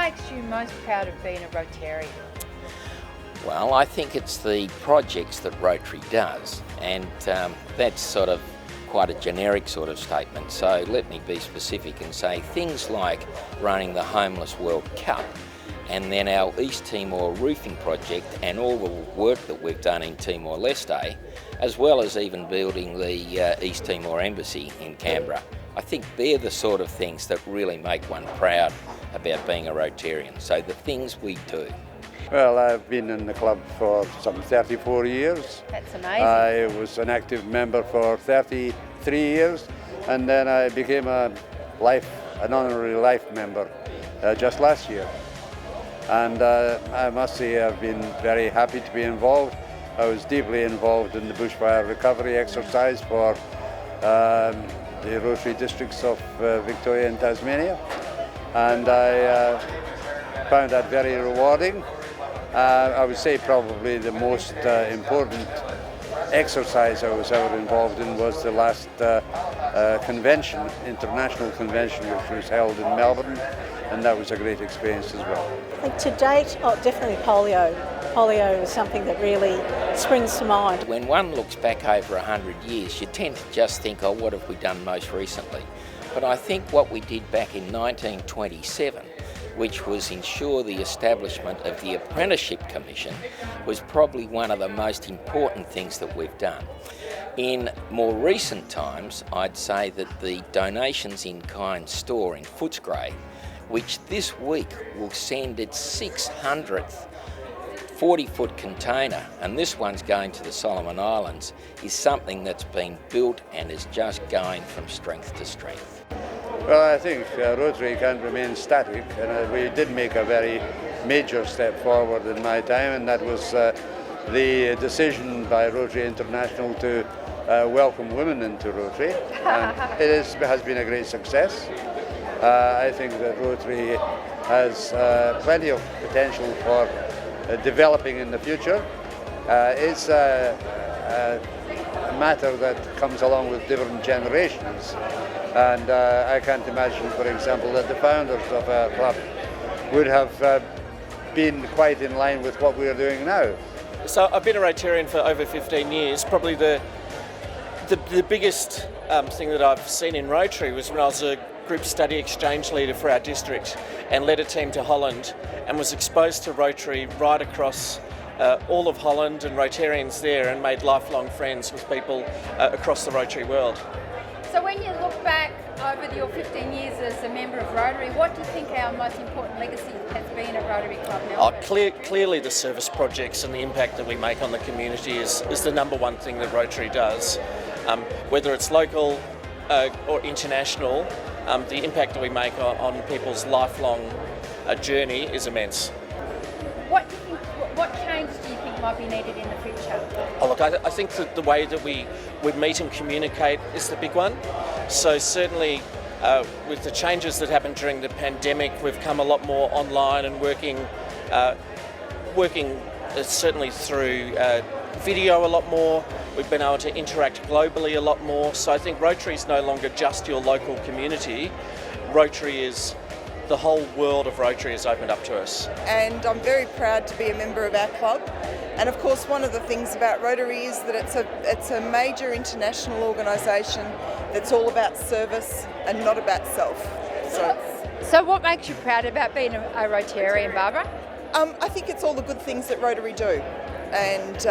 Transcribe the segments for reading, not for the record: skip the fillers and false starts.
makes you most proud of being a Rotarian? Well, I think it's the projects that Rotary does, and that's sort of quite a generic sort of statement. So let me be specific and say things like running the Homeless World Cup, and then our East Timor roofing project and all the work that we've done in Timor-Leste, as well as even building the East Timor Embassy in Canberra. I think they're the sort of things that really make one proud about being a Rotarian. So the things we do. Well, I've been in the club for some 34 years. That's amazing. I was an active member for 33 years, and then I became an honorary life member just last year. And I must say I've been very happy to be involved. I was deeply involved in the bushfire recovery exercise for the Rotary districts of Victoria and Tasmania, and I found that very rewarding. I would say probably the most important exercise I was ever involved in was the last convention, international convention, which was held in Melbourne, and that was a great experience as well. I think to date, definitely polio. Polio is something that really springs to mind. When one looks back over 100 years, you tend to just think, oh, what have we done most recently? But I think what we did back in 1927, which was ensure the establishment of the Apprenticeship Commission, was probably one of the most important things that we've done. In more recent times, I'd say that the donations in kind store in Footscray, which this week will send its 600th 40-foot container, and this one's going to the Solomon Islands, is something that's been built and is just going from strength to strength. Well, I think Rotary can't remain static, and we did make a very major step forward in my time, and that was the decision by Rotary International to welcome women into Rotary, and it has been a great success. I think that Rotary has plenty of potential for developing in the future. It's a matter that comes along with different generations, and I can't imagine, for example, that the founders of our club would have been quite in line with what we are doing now. So I've been a Rotarian for over 15 years. Probably the biggest thing that I've seen in Rotary was when I was a group study exchange leader for our district and led a team to Holland and was exposed to Rotary right across all of Holland and Rotarians there, and made lifelong friends with people across the Rotary world. So when you look back over your 15 years as a member of Rotary, what do you think our most important legacy has been at Rotary Club Melbourne? Clearly the service projects and the impact that we make on the community is the number one thing that Rotary does. Whether it's local or international, the impact that we make on people's lifelong journey is immense. What change do you think might be needed in the future? Oh, look, I think that the way that we meet and communicate is the big one. So certainly with the changes that happened during the pandemic, we've come a lot more online and working certainly through video a lot more. We've been able to interact globally a lot more. So I think Rotary is no longer just your local community. Rotary is the whole world of Rotary has opened up to us. And I'm very proud to be a member of our club. And of course, one of the things about Rotary is that it's a major international organisation that's all about service and not about self. So what makes you proud about being a Rotarian, Barbara? I think it's all the good things that Rotary do, and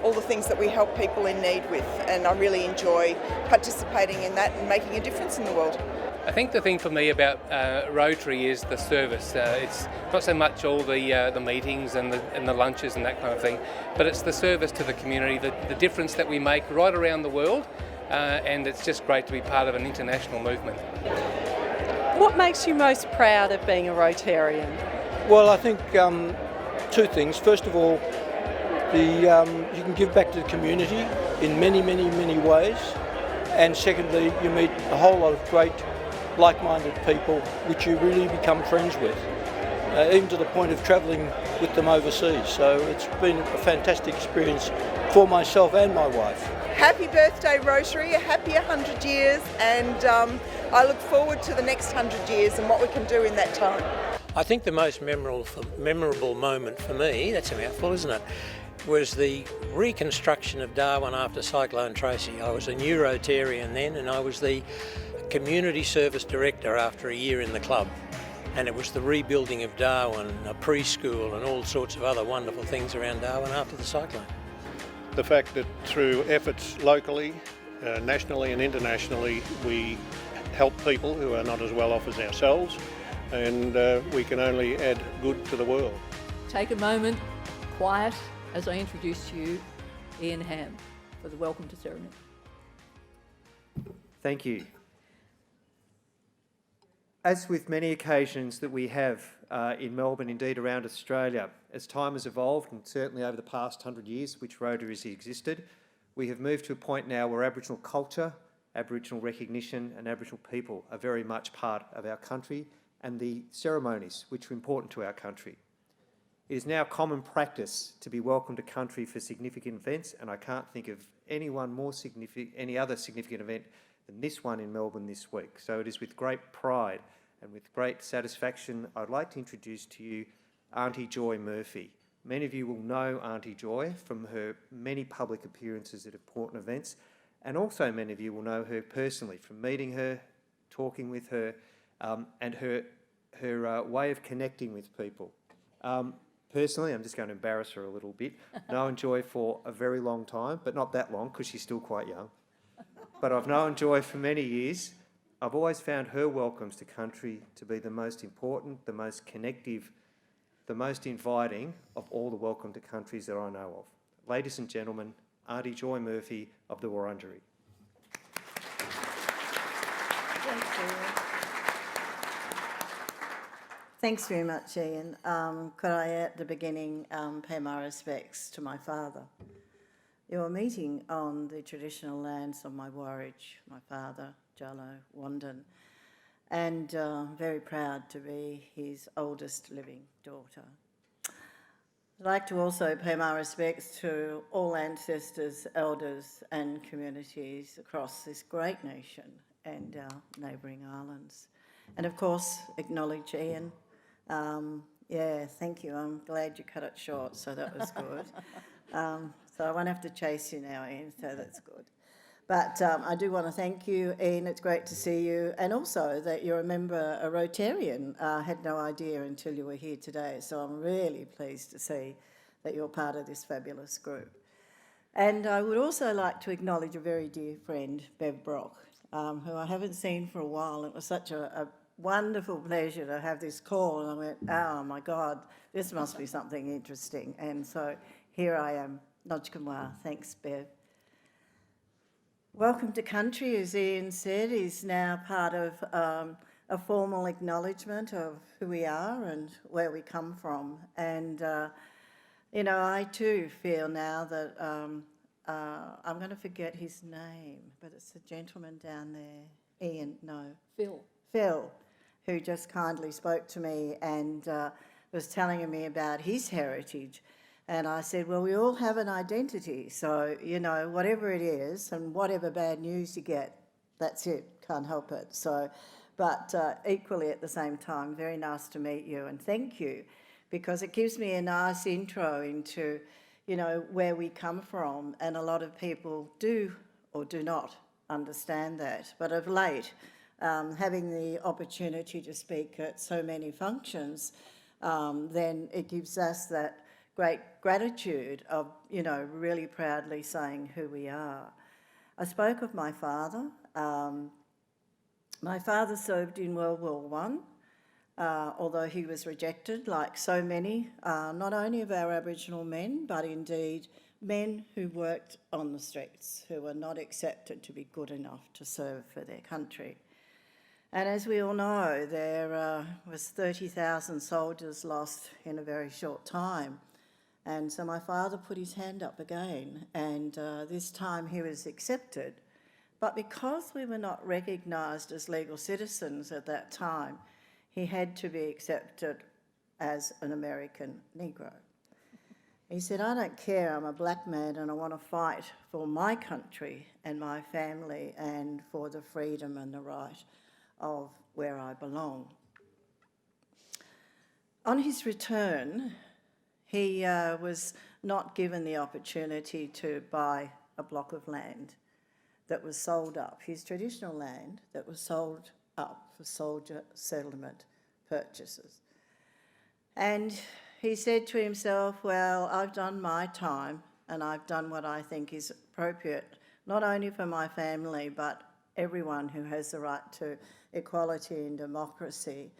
all the things that we help people in need with, and I really enjoy participating in that and making a difference in the world. I think the thing for me about Rotary is the service. It's not so much all the meetings and the lunches and that kind of thing, but it's the service to the community, the difference that we make right around the world, and it's just great to be part of an international movement. What makes you most proud of being a Rotarian? Well, I think two things. First of all, you can give back to the community in many, many, many ways, and secondly, you meet a whole lot of great like-minded people which you really become friends with, even to the point of travelling with them overseas. So it's been a fantastic experience for myself and my wife. Happy birthday, Rotary, a happy 100 years, and I look forward to the next 100 years and what we can do in that time. I think the most memorable moment for me, that's a mouthful, isn't it, was the reconstruction of Darwin after Cyclone Tracy. I was a new Rotarian then, and I was the community service director after a year in the club. And it was the rebuilding of Darwin, a preschool and all sorts of other wonderful things around Darwin after the cyclone. The fact that through efforts locally, nationally and internationally, we help people who are not as well off as ourselves, and we can only add good to the world. Take a moment, quiet, as I introduce to you Ian Ham for the welcome to ceremony. Thank you. As with many occasions that we have in Melbourne, indeed around Australia, as time has evolved, and certainly over the past 100 years which Rotary has existed, we have moved to a point now where Aboriginal culture, Aboriginal recognition and Aboriginal people are very much part of our country and the ceremonies which are important to our country. It is now common practice to be welcomed to country for significant events, and I can't think of any other significant event than this one in Melbourne this week. So it is with great pride and with great satisfaction I'd like to introduce to you Auntie Joy Murphy. Many of you will know Auntie Joy from her many public appearances at important events, and also many of you will know her personally from meeting her, talking with her, and her way of connecting with people. Personally, I'm just going to embarrass her a little bit. Known Joy for a very long time, but not that long because she's still quite young. But I've known Joy for many years. I've always found her welcomes to country to be the most important, the most connective, the most inviting of all the welcome to countries that I know of. Ladies and gentlemen, Auntie Joy Murphy of the Wurundjeri. Thanks very much, Ian. Could I, at the beginning, pay my respects to my father? You're meeting on the traditional lands of my Warridge, my father, Jallo Wandin, and very proud to be his oldest living daughter. I'd like to also pay my respects to all ancestors, elders and communities across this great nation and our neighbouring islands. And of course, acknowledge Ian. Yeah, thank you. I'm glad you cut it short, so that was good. So I won't have to chase you now, Ian, so that's good. But I do want to thank you, Ian. It's great to see you. And also that you're a member, a Rotarian. I had no idea until you were here today. So I'm really pleased to see that you're part of this fabulous group. And I would also like to acknowledge a very dear friend, Bev Brock, who I haven't seen for a while. It was such a wonderful pleasure to have this call. And I went, oh my God, this must be something interesting. And so here I am. Nojkamwa. Thanks, Bev. Welcome to country, as Ian said, is now part of a formal acknowledgement of who we are and where we come from. And, you know, I too feel now that I'm going to forget his name, but it's the gentleman down there, Ian, no. Phil, who just kindly spoke to me and was telling me about his heritage. And I said, well, we all have an identity. So, you know, whatever it is and whatever bad news you get, that's it, can't help it. So, but equally at the same time, very nice to meet you and thank you, because it gives me a nice intro into, you know, where we come from. And a lot of people do or do not understand that. But of late, having the opportunity to speak at so many functions, then it gives us that great gratitude of, you know, really proudly saying who we are. I spoke of my father. My father served in World War I, although he was rejected, like so many, not only of our Aboriginal men, but indeed men who worked on the streets, who were not accepted to be good enough to serve for their country. And as we all know, there was 30,000 soldiers lost in a very short time. And so my father put his hand up again, and this time he was accepted. But because we were not recognised as legal citizens at that time, he had to be accepted as an American Negro. He said, I don't care, I'm a black man and I want to fight for my country and my family and for the freedom and the right of where I belong. On his return, he was not given the opportunity to buy a block of land that was sold up, his traditional land that was sold up for soldier settlement purchases. And he said to himself, well, I've done my time and I've done what I think is appropriate, not only for my family, but everyone who has the right to equality and democracy.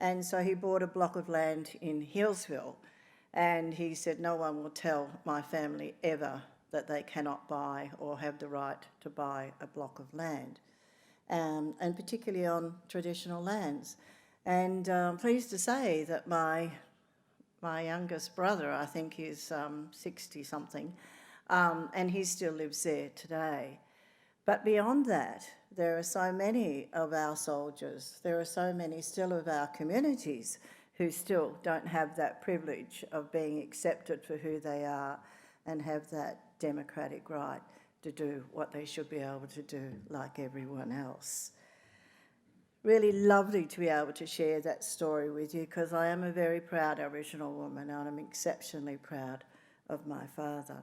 And so he bought a block of land in Hillsville, and he said, no one will tell my family ever that they cannot buy or have the right to buy a block of land, and particularly on traditional lands. And I'm pleased to say that my youngest brother, I think he's 60-something, and he still lives there today. But beyond that, there are so many of our soldiers, there are so many still of our communities who still don't have that privilege of being accepted for who they are and have that democratic right to do what they should be able to do like everyone else. Really lovely to be able to share that story with you, because I am a very proud Aboriginal woman and I'm exceptionally proud of my father.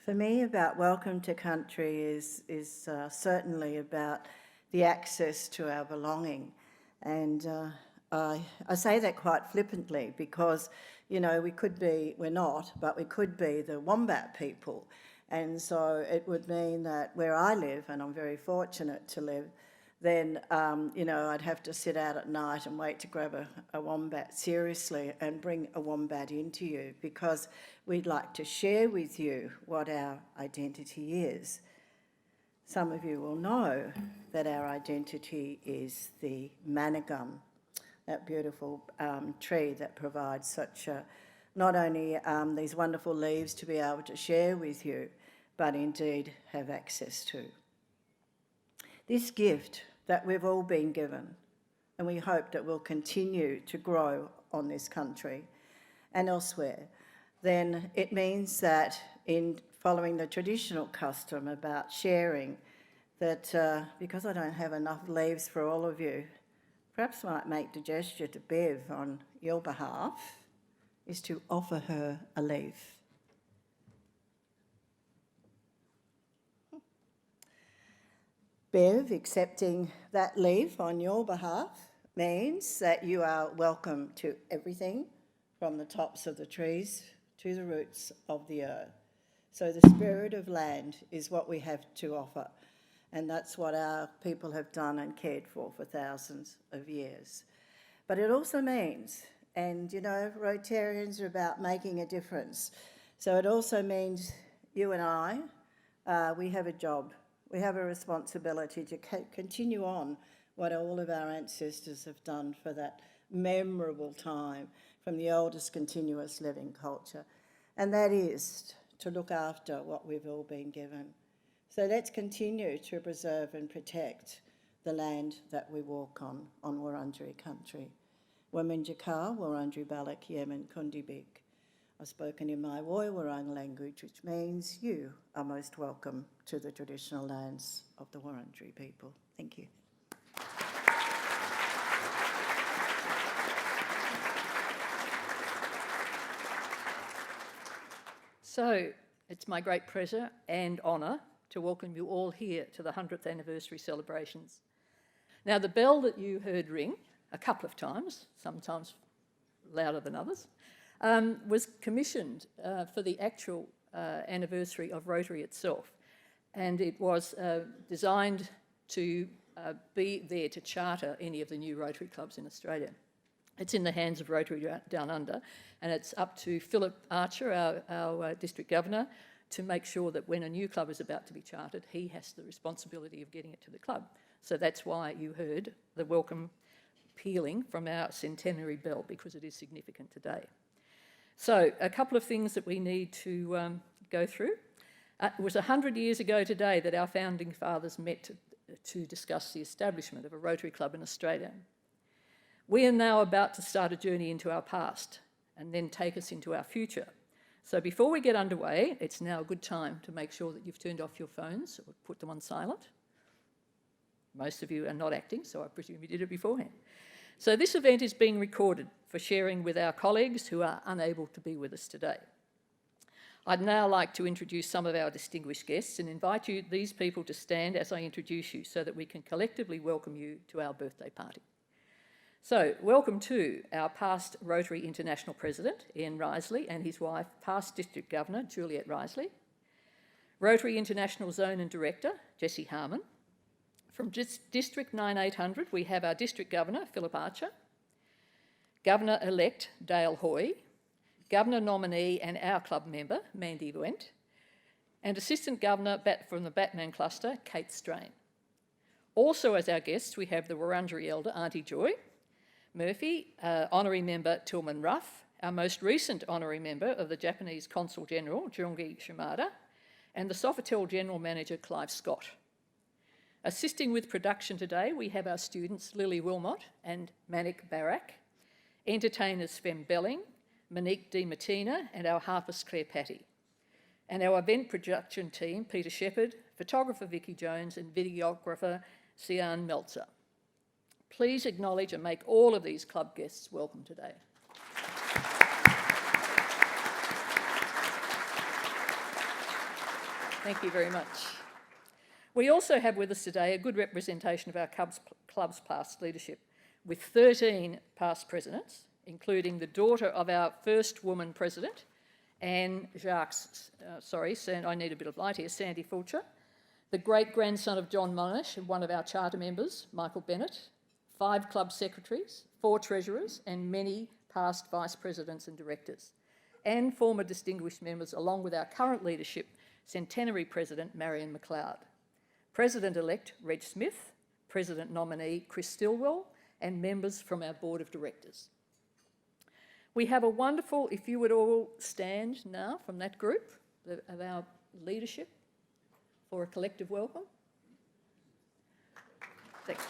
For me, about Welcome to Country is certainly about the access to our belonging. And I say that quite flippantly because, you know, we're not, but we could be the Wombat people. And so it would mean that where I live, and I'm very fortunate to live, then, you know, I'd have to sit out at night and wait to grab a wombat seriously and bring a wombat into you, because we'd like to share with you what our identity is. Some of you will know that our identity is the manigum, that beautiful tree that provides such not only these wonderful leaves to be able to share with you, but indeed have access to. This gift that we've all been given, and we hope that will continue to grow on this country and elsewhere, then it means that in following the traditional custom about sharing, that because I don't have enough leaves for all of you, perhaps I might make the gesture to Bev on your behalf, is to offer her a leaf. Bev, accepting that leaf on your behalf means that you are welcome to everything from the tops of the trees to the roots of the earth. So the spirit of land is what we have to offer, and that's what our people have done and cared for thousands of years. But it also means, and you know, Rotarians are about making a difference, so it also means you and I, we have a job. We have a responsibility to continue on what all of our ancestors have done for that memorable time from the oldest continuous living culture, and that is to look after what we've all been given. So let's continue to preserve and protect the land that we walk on Wurundjeri country. Waminjakar, Wurundjeri Balak, Yemen, Kundibik. I've spoken in my Woiwurrung language, which means you are most welcome to the traditional lands of the Wurundjeri people. Thank you. So, it's my great pleasure and honour to welcome you all here to the 100th anniversary celebrations. Now, the bell that you heard ring a couple of times, sometimes louder than others, was commissioned for the actual anniversary of Rotary itself. And it was designed to be there to charter any of the new Rotary clubs in Australia. It's in the hands of Rotary Down Under, and it's up to Philip Archer, our district governor, to make sure that when a new club is about to be chartered, he has the responsibility of getting it to the club. So that's why you heard the welcome pealing from our centenary bell, because it is significant today. So, a couple of things that we need to go through. It was 100 years ago today that our founding fathers met to discuss the establishment of a Rotary Club in Australia. We are now about to start a journey into our past and then take us into our future. So before we get underway, it's now a good time to make sure that you've turned off your phones or put them on silent. Most of you are not acting, so I presume you did it beforehand. So this event is being recorded for sharing with our colleagues who are unable to be with us today. I'd now like to introduce some of our distinguished guests and invite these people to stand as I introduce you so that we can collectively welcome you to our birthday party. So, welcome to our past Rotary International President, Ian Risley, and his wife, past District Governor, Juliet Risley. Rotary International Zone and Director, Jessie Harmon. From District 9800, we have our District Governor, Philip Archer. Governor-elect, Dale Hoy. Governor nominee and our club member, Mandy Went. And Assistant Governor from the Batman Cluster, Kate Strain. Also as our guests, we have the Wurundjeri Elder, Auntie Joy Murphy, Honorary Member Tillman Ruff, our most recent Honorary Member of the Japanese Consul General, Jungi Shimada, and the Sofitel General Manager, Clive Scott. Assisting with production today, we have our students Lily Wilmot and Manik Barak, entertainers Fem Belling, Monique Di Martina, and our harpist Claire Patty. And our event production team, Peter Shepherd, photographer Vicky Jones, and videographer Sian Meltzer. Please acknowledge and make all of these club guests welcome today. Thank you very much. We also have with us today a good representation of our club's past leadership, with 13 past presidents, including the daughter of our first woman president, Anne Jacques, I need a bit of light here, Sandy Fulcher, the great-grandson of John Monash, one of our charter members, Michael Bennett, 5 club secretaries, 4 treasurers, and many past vice presidents and directors, and former distinguished members, along with our current leadership, Centenary President Marion McLeod, President-elect Reg Smith, President nominee Chris Stillwell, and members from our Board of Directors. We have a wonderful, if you would all stand now from that group of our leadership for a collective welcome. Thanks.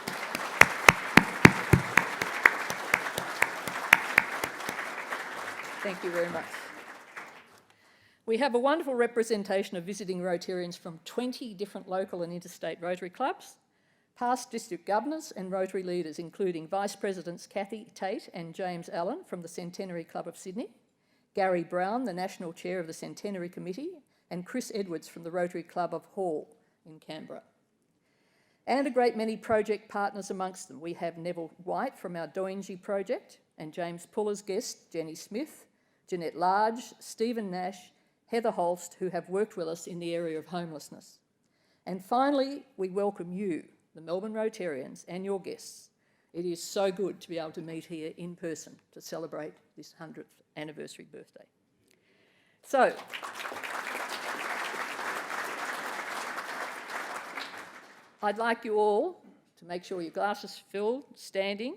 Thank you very much. We have a wonderful representation of visiting Rotarians from 20 different local and interstate Rotary clubs, past district governors and Rotary leaders, including Vice Presidents Kathy Tate and James Allen from the Centenary Club of Sydney, Gary Brown, the National Chair of the Centenary Committee, and Chris Edwards from the Rotary Club of Hall in Canberra. And a great many project partners amongst them. We have Neville White from our Doingy project, and James Puller's guest, Jenny Smith, Jeanette Large, Stephen Nash, Heather Holst, who have worked with us in the area of homelessness. And finally, we welcome you, the Melbourne Rotarians, and your guests. It is so good to be able to meet here in person to celebrate this 100th anniversary birthday. So, I'd like you all to make sure your glass is filled, standing,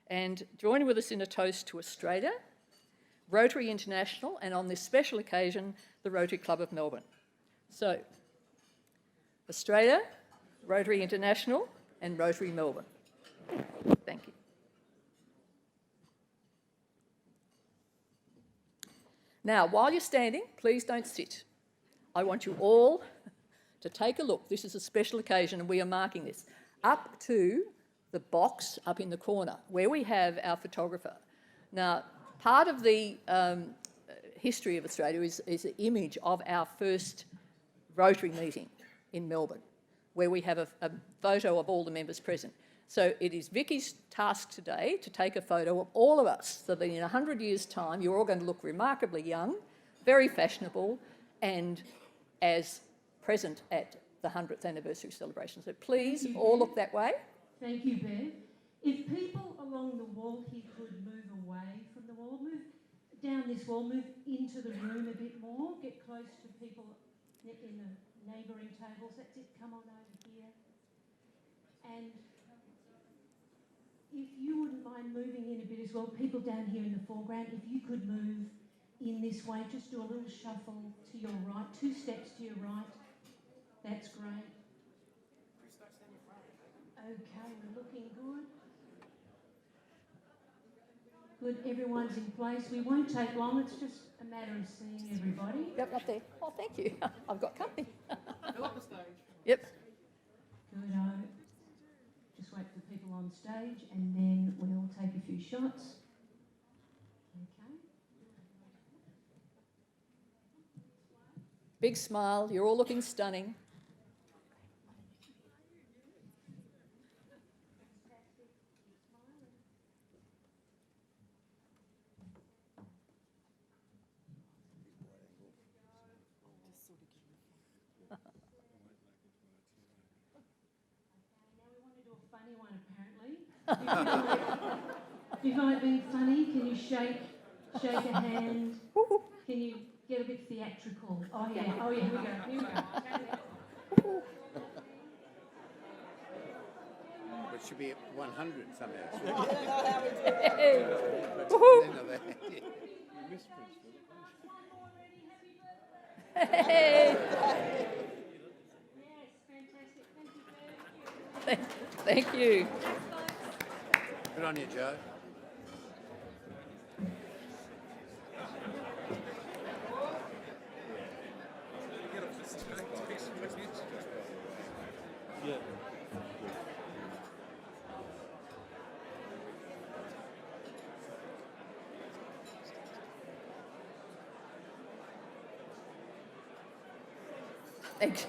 and join with us in a toast to Australia, Rotary International, and on this special occasion, the Rotary Club of Melbourne. So, Australia, Rotary International, and Rotary Melbourne. Thank you. Now, while you're standing, please don't sit. I want you all to take a look. This is a special occasion and we are marking this. Up to the box up in the corner where we have our photographer. Now, part of the history of Australia is an image of our first Rotary meeting in Melbourne, where we have a photo of all the members present. So it is Vicky's task today to take a photo of all of us so that in 100 years' time you're all going to look remarkably young, very fashionable, and as present at the 100th anniversary celebration. So please all look that way. Thank you, Bev. If people along the wall here could move away from the wall, move down this wall, move into the room a bit more, get close to people in the neighbouring tables. That's it, come on over here. And if you wouldn't mind moving in a bit as well, people down here in the foreground, if you could move in this way, just do a little shuffle to your right, 2 steps to your right. That's great. Okay, we're looking good. Good, everyone's in place. We won't take long, it's just a matter of seeing everybody. Yep, up there. Oh, thank you. I've got company. Go up the stage. Yep. Good, just wait for people on stage and then we'll take a few shots. Okay. Big smile, you're all looking stunning. Funny one, apparently. If you find it being funny, can you shake a hand? Can you get a bit theatrical? Oh yeah, here we go. It should be at 100 somehow. I don't know how we do it. You missed Hey. Yes, fantastic. Thank you. Good on you, Joe. Yeah. Thanks.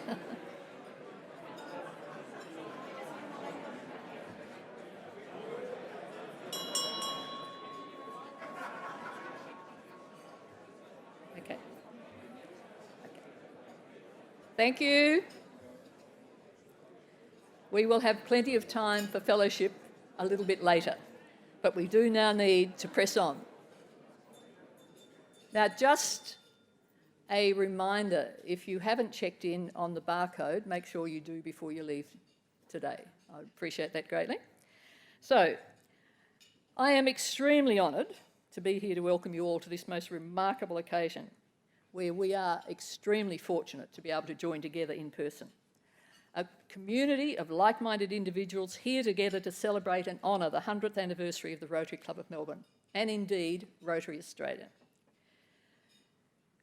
Okay. Thank you. We will have plenty of time for fellowship a little bit later, but we do now need to press on. Now, just a reminder, if you haven't checked in on the barcode, make sure you do before you leave today. I appreciate that greatly. So, I am extremely honoured to be here to welcome you all to this most remarkable occasion, where we are extremely fortunate to be able to join together in person. A community of like-minded individuals here together to celebrate and honour the 100th anniversary of the Rotary Club of Melbourne, and indeed Rotary Australia.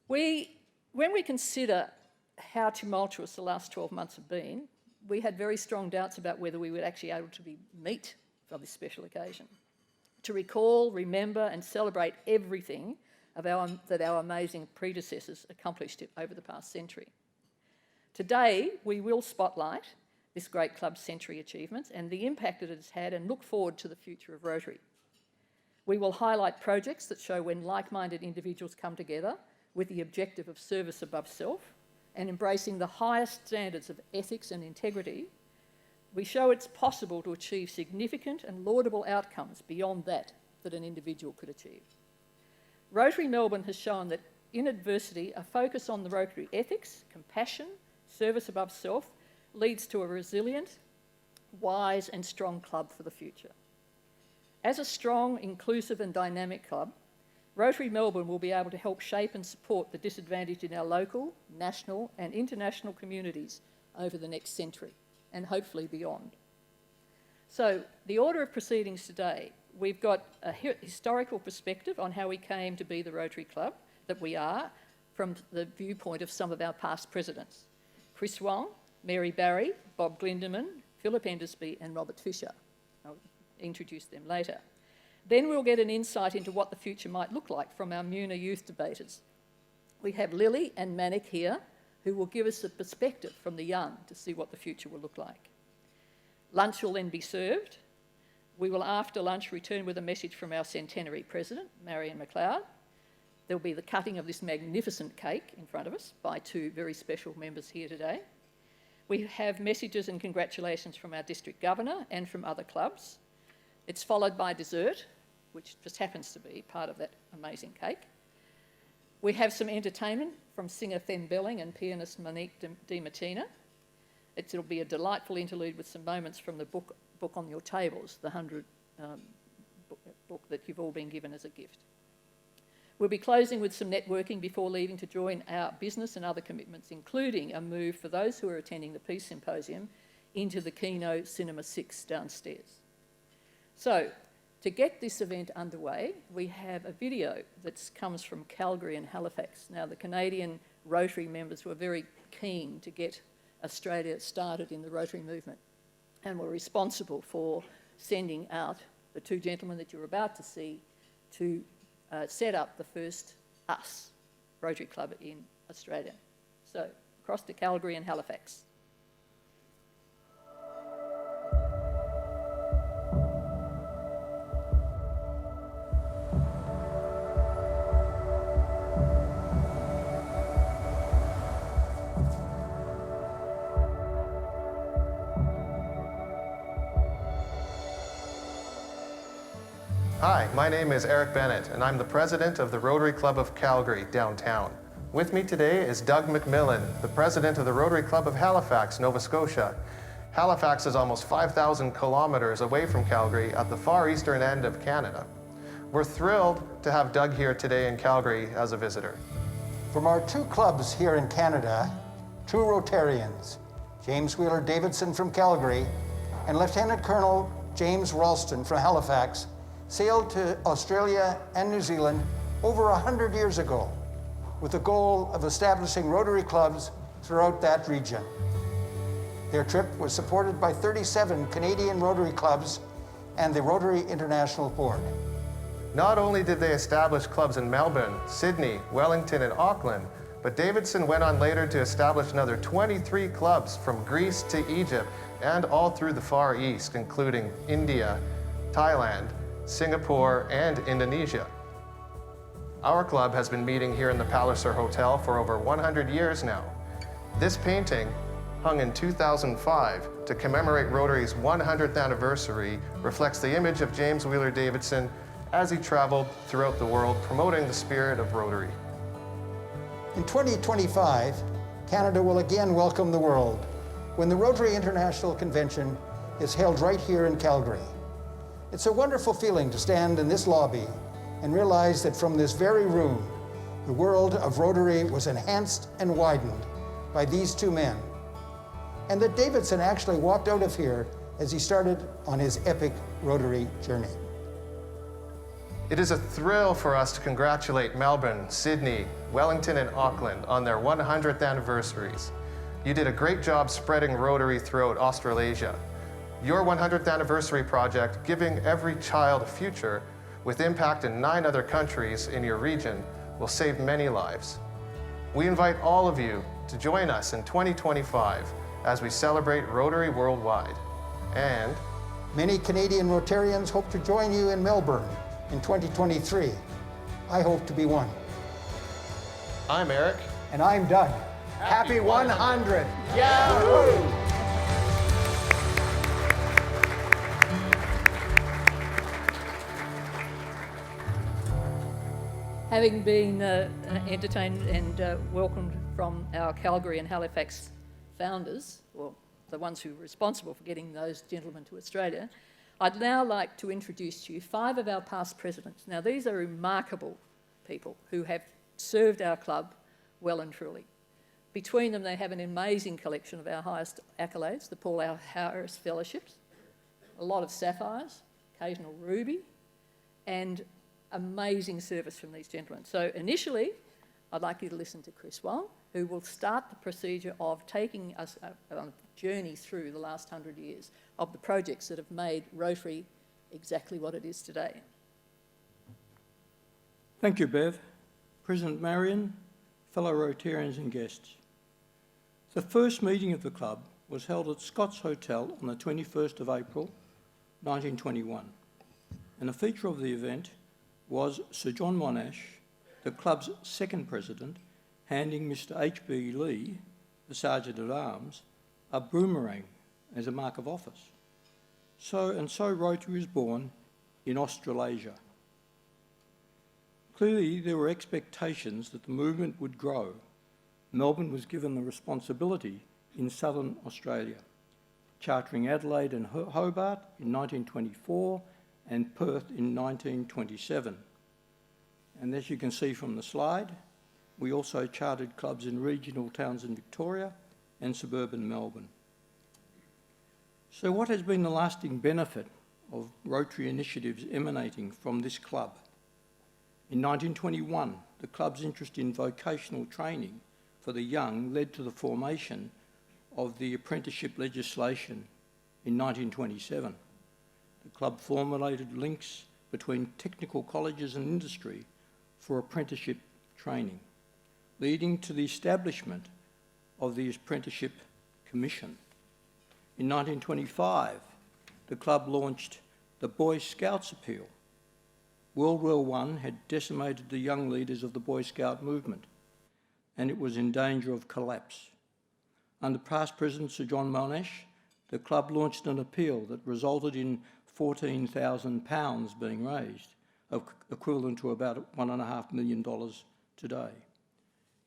When we consider how tumultuous the last 12 months have been, we had very strong doubts about whether we would actually be able to meet for this special occasion, to recall, remember and celebrate everything that our amazing predecessors accomplished over the past century. Today, we will spotlight this great club's century achievements and the impact that it has had, and look forward to the future of Rotary. We will highlight projects that show when like-minded individuals come together with the objective of service above self and embracing the highest standards of ethics and integrity, we show it's possible to achieve significant and laudable outcomes beyond that an individual could achieve. Rotary Melbourne has shown that in adversity, a focus on the Rotary ethics, compassion, service above self leads to a resilient, wise and strong club for the future. As a strong, inclusive and dynamic club, Rotary Melbourne will be able to help shape and support the disadvantaged in our local, national and international communities over the next century, and hopefully beyond. So, the order of proceedings today, we've got a historical perspective on how we came to be the Rotary Club that we are from the viewpoint of some of our past presidents. Chris Wong, Mary Barry, Bob Glindeman, Philip Endersby and Robert Fisher. I'll introduce them later. Then we'll get an insight into what the future might look like from our Muna youth debaters. We have Lily and Manik here, who will give us a perspective from the young to see what the future will look like. Lunch will then be served. We will, after lunch, return with a message from our centenary president, Marion McLeod. There'll be the cutting of this magnificent cake in front of us by two very special members here today. We have messages and congratulations from our district governor and from other clubs. It's followed by dessert, which just happens to be part of that amazing cake. We have some entertainment from singer Fen Belling and pianist Monique Di Martina. It'll be a delightful interlude with some moments from the book on your tables, the 100 book that you've all been given as a gift. We'll be closing with some networking before leaving to join our business and other commitments, including a move for those who are attending the Peace Symposium into the Kino Cinema 6 downstairs. So, to get this event underway, we have a video that comes from Calgary and Halifax. Now, the Canadian Rotary members were very keen to get Australia started in the Rotary movement. and were responsible for sending out the two gentlemen that you're about to see to set up the first US Rotary Club in Australia. So, across to Calgary and Halifax. Hi, my name is Eric Bennett, and I'm the president of the Rotary Club of Calgary, downtown. With me today is Doug McMillan, the president of the Rotary Club of Halifax, Nova Scotia. Halifax is almost 5,000 kilometers away from Calgary at the far eastern end of Canada. We're thrilled to have Doug here today in Calgary as a visitor. From our two clubs here in Canada, two Rotarians, James Wheeler Davidson from Calgary and Lieutenant Colonel James Ralston from Halifax, sailed to Australia and New Zealand over 100 years ago with the goal of establishing Rotary clubs throughout that region. Their trip was supported by 37 Canadian Rotary clubs and the Rotary International Board. Not only did they establish clubs in Melbourne, Sydney, Wellington, and Auckland, but Davidson went on later to establish another 23 clubs from Greece to Egypt and all through the Far East, including India, Thailand, Singapore, and Indonesia. Our club has been meeting here in the Palliser Hotel for over 100 years now. This painting, hung in 2005 to commemorate Rotary's 100th anniversary, reflects the image of James Wheeler Davidson as he traveled throughout the world promoting the spirit of Rotary. In 2025, Canada will again welcome the world when the Rotary International Convention is held right here in Calgary. It's a wonderful feeling to stand in this lobby and realize that from this very room, the world of Rotary was enhanced and widened by these two men, and that Davidson actually walked out of here as he started on his epic Rotary journey. It is a thrill for us to congratulate Melbourne, Sydney, Wellington, and Auckland on their 100th anniversaries. You did a great job spreading Rotary throughout Australasia. Your 100th anniversary project, Giving Every Child a Future, with impact in 9 other countries in your region, will save many lives. We invite all of you to join us in 2025 as we celebrate Rotary worldwide. And many Canadian Rotarians hope to join you in Melbourne in 2023. I hope to be one. I'm Eric. And I'm Doug. Happy 100! Yahoo! Having been entertained and welcomed from our Calgary and Halifax founders, or the ones who were responsible for getting those gentlemen to Australia, I'd now like to introduce to you 5 of our past presidents. Now, these are remarkable people who have served our club well and truly. Between them, they have an amazing collection of our highest accolades, the Paul Harris Fellowships, a lot of sapphires, occasional ruby, and amazing service from these gentlemen. So initially, I'd like you to listen to Chris Wong, who will start the procedure of taking us on a journey through the last 100 years of the projects that have made Rotary exactly what it is today. Thank you, Bev. President Marion, fellow Rotarians and guests. The first meeting of the club was held at Scott's Hotel on the 21st of April, 1921, and the feature of the event was Sir John Monash, the club's second president, handing Mr H.B. Lee, the Sergeant-at-Arms, a boomerang as a mark of office. So Rotary was born in Australasia. Clearly, there were expectations that the movement would grow. Melbourne was given the responsibility in southern Australia, chartering Adelaide and Hobart in 1924 and Perth in 1927. And as you can see from the slide, we also chartered clubs in regional towns in Victoria and suburban Melbourne. So what has been the lasting benefit of Rotary initiatives emanating from this club? In 1921, the club's interest in vocational training for the young led to the formation of the apprenticeship legislation in 1927. The club formulated links between technical colleges and industry for apprenticeship training, leading to the establishment of the Apprenticeship Commission. In 1925, the club launched the Boy Scouts Appeal. World War I had decimated the young leaders of the Boy Scout movement, and it was in danger of collapse. Under past President Sir John Monash, the club launched an appeal that resulted in £14,000 being raised, equivalent to about $1.5 million today.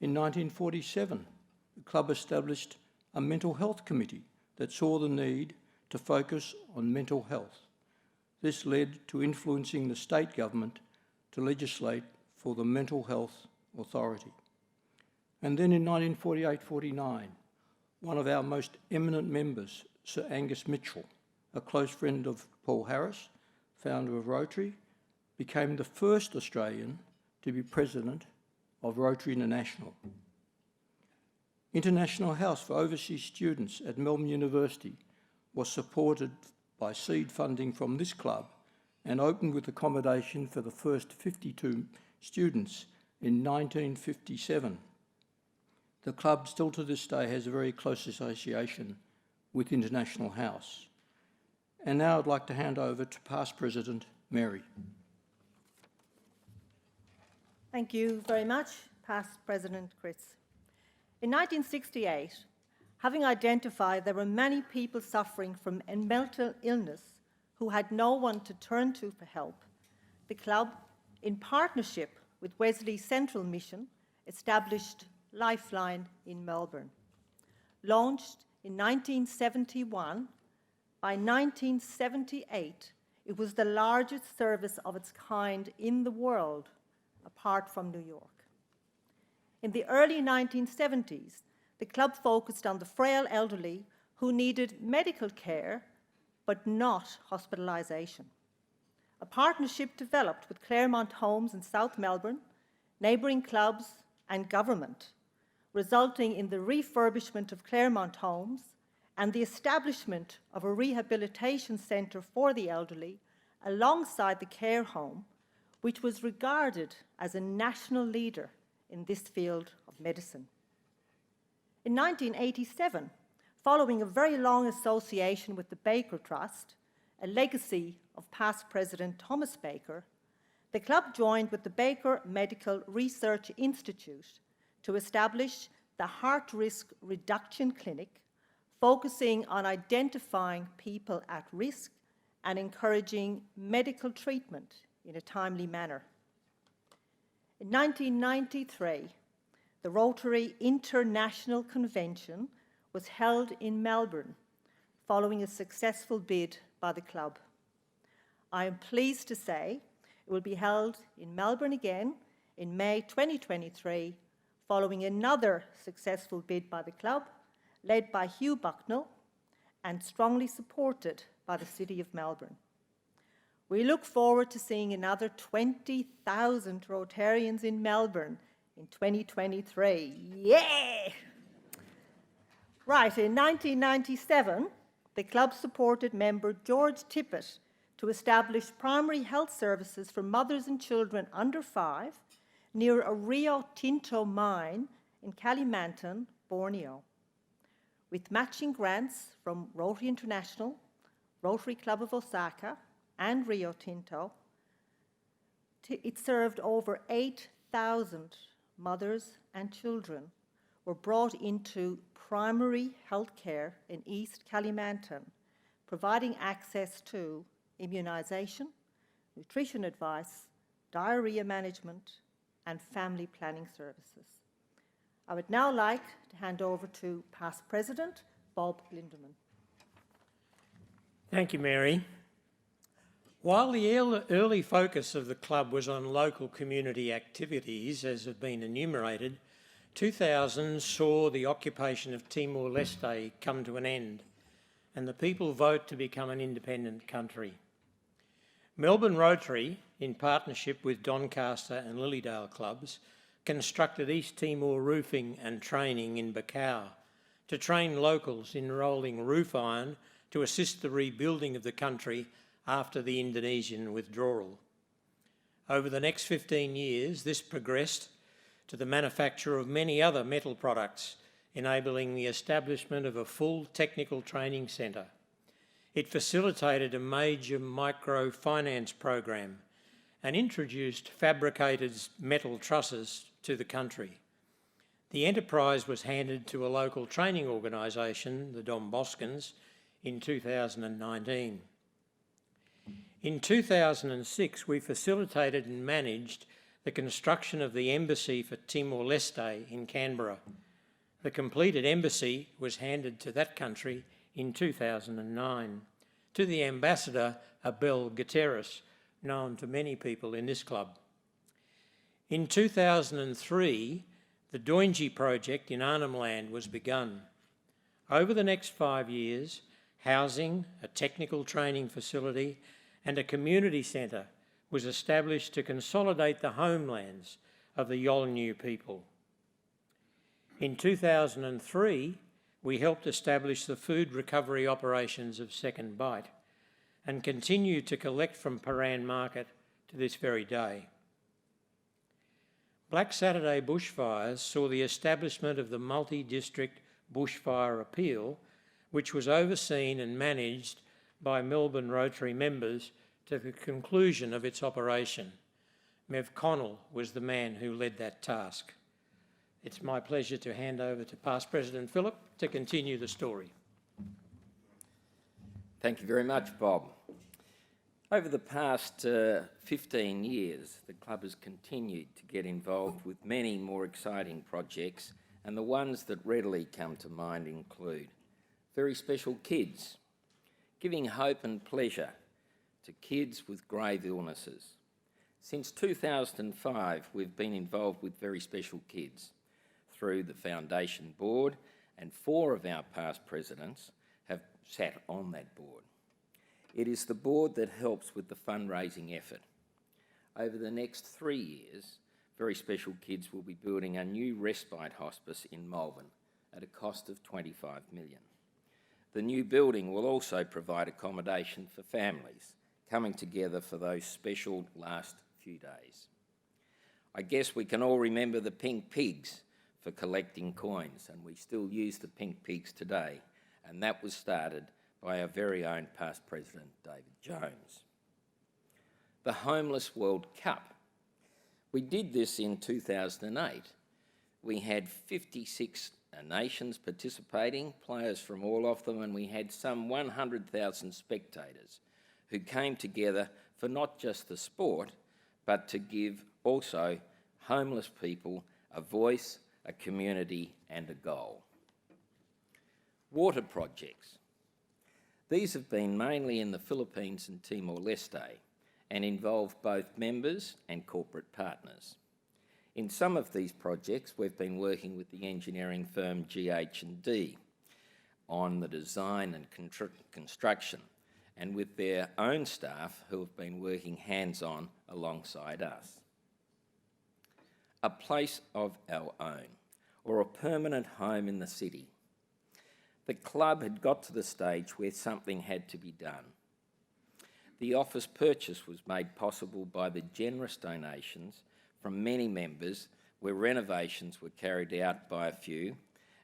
In 1947, the club established a mental health committee that saw the need to focus on mental health. This led to influencing the state government to legislate for the Mental Health Authority. And then in 1948-49, one of our most eminent members, Sir Angus Mitchell, a close friend of Paul Harris, founder of Rotary, became the first Australian to be president of Rotary International. International House for Overseas Students at Melbourne University was supported by seed funding from this club and opened with accommodation for the first 52 students in 1957. The club still to this day has a very close association with International House. And now I'd like to hand over to past President Mary. Thank you very much, past President Chris. In 1968, having identified there were many people suffering from mental illness who had no one to turn to for help, the club, in partnership with Wesley Central Mission, established Lifeline in Melbourne. Launched in 1971, by 1978, it was the largest service of its kind in the world, apart from New York. In the early 1970s, the club focused on the frail elderly who needed medical care, but not hospitalisation. A partnership developed with Claremont Homes in South Melbourne, neighbouring clubs and government, resulting in the refurbishment of Claremont Homes and the establishment of a rehabilitation centre for the elderly alongside the care home, which was regarded as a national leader in this field of medicine. In 1987, following a very long association with the Baker Trust, a legacy of past President Thomas Baker, the club joined with the Baker Medical Research Institute to establish the Heart Risk Reduction Clinic, focusing on identifying people at risk and encouraging medical treatment in a timely manner. In 1993, the Rotary International Convention was held in Melbourne, following a successful bid by the club. I am pleased to say it will be held in Melbourne again in May 2023, following another successful bid by the club, led by Hugh Bucknell and strongly supported by the City of Melbourne. We look forward to seeing another 20,000 Rotarians in Melbourne in 2023. Yeah! Right, in 1997, the club supported member George Tippett to establish primary health services for mothers and children under 5 near a Rio Tinto mine in Kalimantan, Borneo. With matching grants from Rotary International, Rotary Club of Osaka, and Rio Tinto, it served over 8,000 mothers and children were brought into primary health care in East Kalimantan, providing access to immunisation, nutrition advice, diarrhoea management, and family planning services. I would now like to hand over to past President Bob Lindeman. Thank you, Mary. While the early focus of the club was on local community activities, as have been enumerated, 2000 saw the occupation of Timor-Leste come to an end and the people vote to become an independent country. Melbourne Rotary, in partnership with Doncaster and Lilydale clubs, constructed East Timor roofing and training in Bacau to train locals in rolling roof iron to assist the rebuilding of the country after the Indonesian withdrawal. Over the next 15 years, this progressed to the manufacture of many other metal products, enabling the establishment of a full technical training centre. It facilitated a major microfinance program and introduced fabricated metal trusses to the country. The enterprise was handed to a local training organisation, the Don Boskins, in 2019. In 2006, we facilitated and managed the construction of the embassy for Timor-Leste in Canberra. The completed embassy was handed to that country in 2009 to the ambassador Abel Guterres, known to many people in this club. In 2003, the Doinji project in Arnhem Land was begun. Over the next 5 years, housing, a technical training facility and a community centre was established to consolidate the homelands of the Yolngu people. In 2003, we helped establish the food recovery operations of Second Bite and continue to collect from Paran Market to this very day. Black Saturday bushfires saw the establishment of the multi-district bushfire appeal, which was overseen and managed by Melbourne Rotary members to the conclusion of its operation. Mev Connell was the man who led that task. It's my pleasure to hand over to past President Phillip to continue the story. Thank you very much, Bob. Over the past 15 years, the club has continued to get involved with many more exciting projects, and the ones that readily come to mind include Very Special Kids, giving hope and pleasure to kids with grave illnesses. Since 2005, we've been involved with Very Special Kids through the Foundation Board, and 4 of our past presidents have sat on that board. It is the board that helps with the fundraising effort. Over the next 3 years, Very Special Kids will be building a new respite hospice in Melbourne at a cost of $25 million. The new building will also provide accommodation for families coming together for those special last few days. I guess we can all remember the pink pigs for collecting coins, and we still use the pink pigs today, and that was started by our very own past president, David Jones. The Homeless World Cup. We did this in 2008. We had 56 nations participating, players from all of them, and we had some 100,000 spectators who came together for not just the sport, but to give also homeless people a voice, a community and a goal. Water projects. These have been mainly in the Philippines and Timor-Leste and involve both members and corporate partners. In some of these projects, we've been working with the engineering firm GH&D on the design and construction, and with their own staff who have been working hands-on alongside us. A place of our own, or a permanent home in the city. The club had got to the stage where something had to be done. The office purchase was made possible by the generous donations from many members, where renovations were carried out by a few,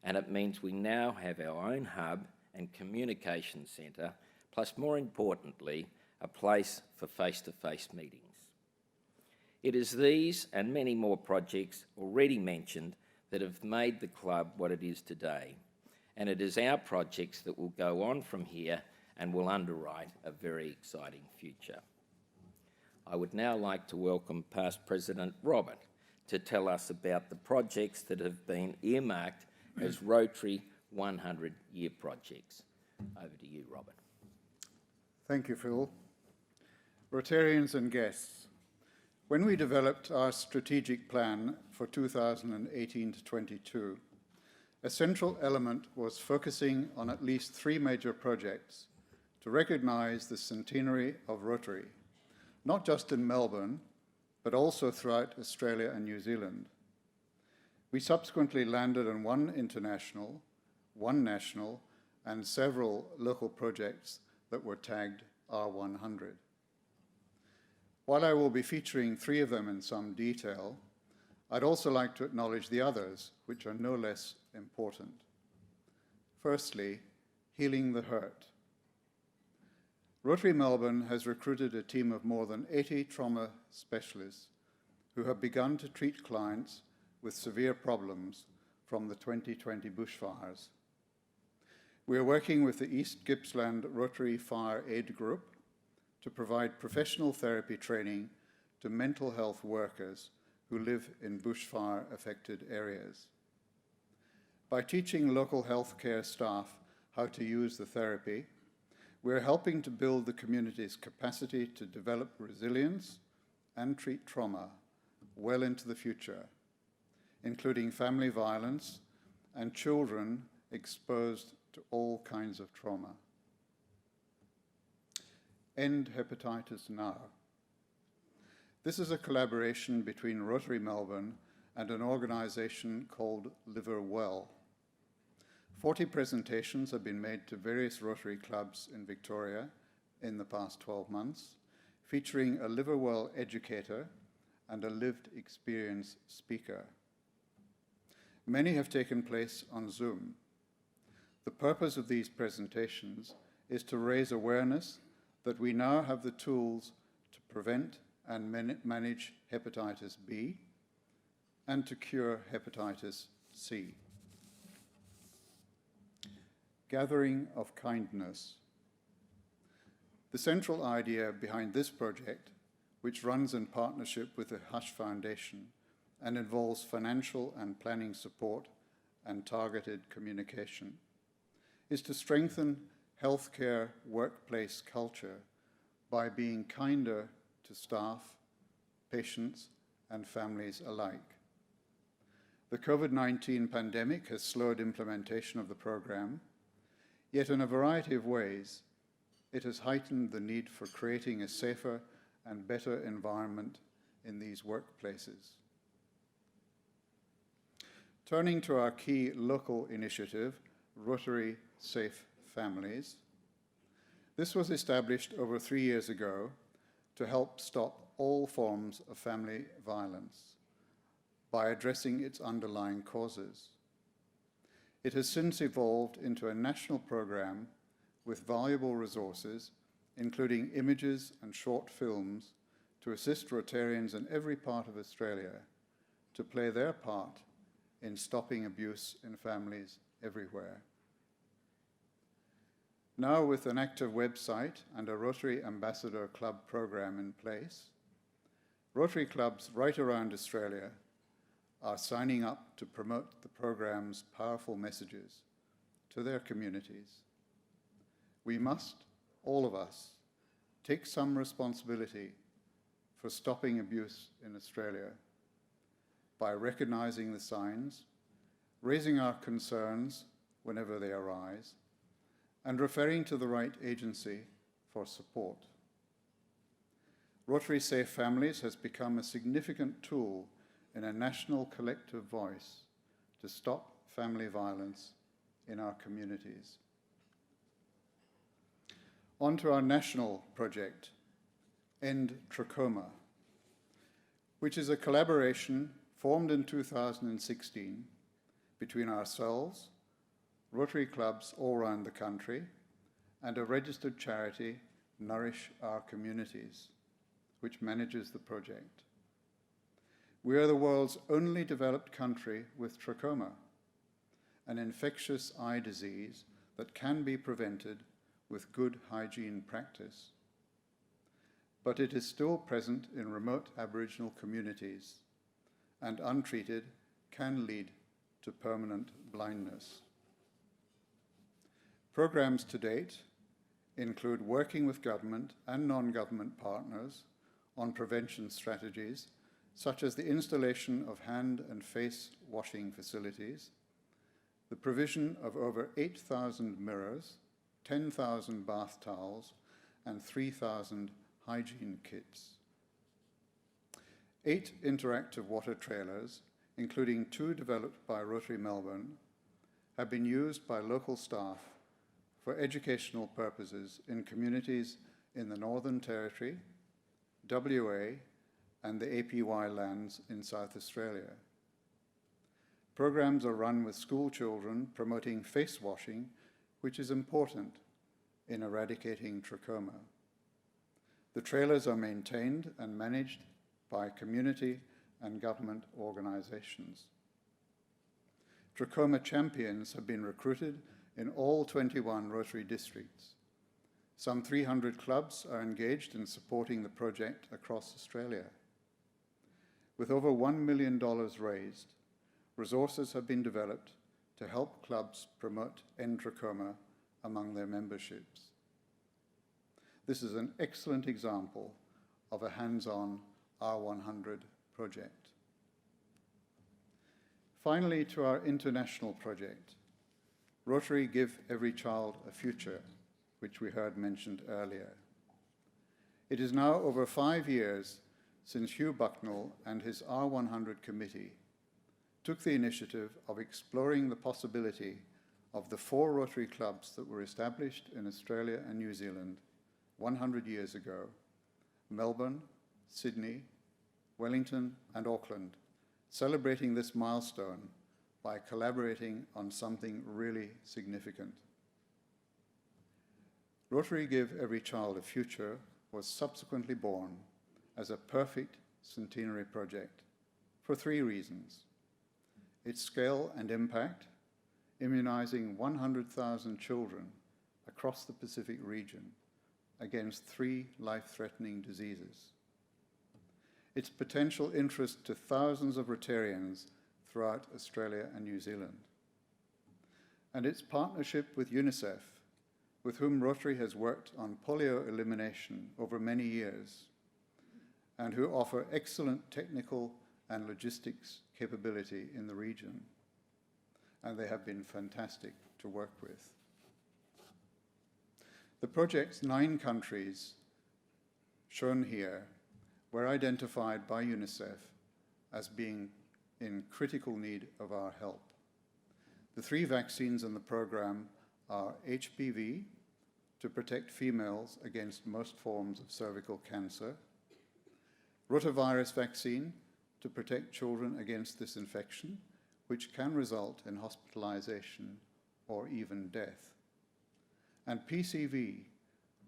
and it means we now have our own hub and communication centre, plus more importantly, a place for face-to-face meetings. It is these and many more projects already mentioned that have made the club what it is today, and it is our projects that will go on from here and will underwrite a very exciting future. I would now like to welcome past President Robert to tell us about the projects that have been earmarked as Rotary 100-year projects. Over to you, Robert. Thank you, Phil. Rotarians and guests, when we developed our strategic plan for 2018 to 22, a central element was focusing on at least 3 major projects to recognise the centenary of Rotary, not just in Melbourne, but also throughout Australia and New Zealand. We subsequently landed on 1 international, 1 national, and several local projects that were tagged R100. While I will be featuring 3 of them in some detail, I'd also like to acknowledge the others, which are no less important. Firstly, healing the hurt. Rotary Melbourne has recruited a team of more than 80 trauma specialists who have begun to treat clients with severe problems from the 2020 bushfires. We are working with the East Gippsland Rotary Fire Aid Group to provide professional therapy training to mental health workers who live in bushfire-affected areas. By teaching local healthcare staff how to use the therapy, we are helping to build the community's capacity to develop resilience and treat trauma well into the future, including family violence and children exposed to all kinds of trauma. End Hepatitis Now. This is a collaboration between Rotary Melbourne and an organisation called Liver Well. 40 presentations have been made to various Rotary clubs in Victoria in the past 12 months, featuring a Liver Well educator and a lived experience speaker. Many have taken place on Zoom. The purpose of these presentations is to raise awareness that we now have the tools to prevent and manage hepatitis B and to cure hepatitis C. Gathering of kindness. The central idea behind this project, which runs in partnership with the Hush Foundation and involves financial and planning support and targeted communication, is to strengthen healthcare workplace culture by being kinder to staff, patients, and families alike. The COVID-19 pandemic has slowed implementation of the program, yet in a variety of ways, it has heightened the need for creating a safer and better environment in these workplaces. Turning to our key local initiative, Rotary Safe Families. This was established over 3 years ago to help stop all forms of family violence by addressing its underlying causes. It has since evolved into a national program with valuable resources, including images and short films, to assist Rotarians in every part of Australia to play their part in stopping abuse in families everywhere. Now, with an active website and a Rotary Ambassador Club program in place, Rotary clubs right around Australia are signing up to promote the program's powerful messages to their communities. We must, all of us, take some responsibility for stopping abuse in Australia by recognising the signs, raising our concerns whenever they arise, and referring to the right agency for support. Rotary Safe Families has become a significant tool in a national collective voice to stop family violence in our communities. On to our national project, End Trachoma, which is a collaboration formed in 2016 between ourselves, Rotary clubs all around the country, and a registered charity, Nourish Our Communities, which manages the project. We are the world's only developed country with trachoma, an infectious eye disease that can be prevented with good hygiene practice. But it is still present in remote Aboriginal communities, and untreated can lead to permanent blindness. Programs to date include working with government and non-government partners on prevention strategies, such as the installation of hand and face washing facilities, the provision of over 8,000 mirrors, 10,000 bath towels, and 3,000 hygiene kits. 8 interactive water trailers, including 2 developed by Rotary Melbourne, have been used by local staff for educational purposes in communities in the Northern Territory, WA, and the APY lands in South Australia. Programs are run with school children promoting face washing, which is important in eradicating trachoma. The trailers are maintained and managed by community and government organisations. Trachoma champions have been recruited in all 21 Rotary districts. Some 300 clubs are engaged in supporting the project across Australia. With over $1 million raised, resources have been developed to help clubs promote end trachoma among their memberships. This is an excellent example of a hands-on R100 project. Finally, to our international project, Rotary Give Every Child a Future, which we heard mentioned earlier. It is now over 5 years since Hugh Bucknell and his R100 committee took the initiative of exploring the possibility of the 4 Rotary clubs that were established in Australia and New Zealand 100 years ago, Melbourne, Sydney, Wellington, and Auckland, celebrating this milestone by collaborating on something really significant. Rotary Give Every Child a Future was subsequently born as a perfect centenary project for 3 reasons. Its scale and impact, immunizing 100,000 children across the Pacific region against 3 life-threatening diseases. Its potential interest to thousands of Rotarians throughout Australia and New Zealand. And its partnership with UNICEF, with whom Rotary has worked on polio elimination over many years, and who offer excellent technical and logistics capability in the region. And they have been fantastic to work with. The project's 9 countries, shown here, were identified by UNICEF as being in critical need of our help. The 3 vaccines in the program are HPV, to protect females against most forms of cervical cancer, rotavirus vaccine, to protect children against this infection, which can result in hospitalization or even death, and PCV,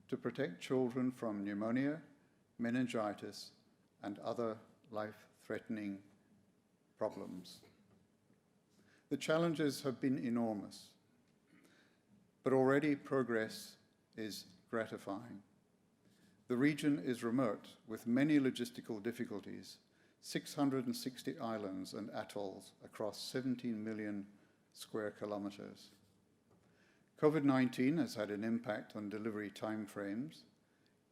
to protect children from pneumonia, meningitis, and other life-threatening problems. The challenges have been enormous, but already progress is gratifying. The region is remote with many logistical difficulties, 660 islands and atolls across 17 million square kilometres. COVID-19 has had an impact on delivery timeframes,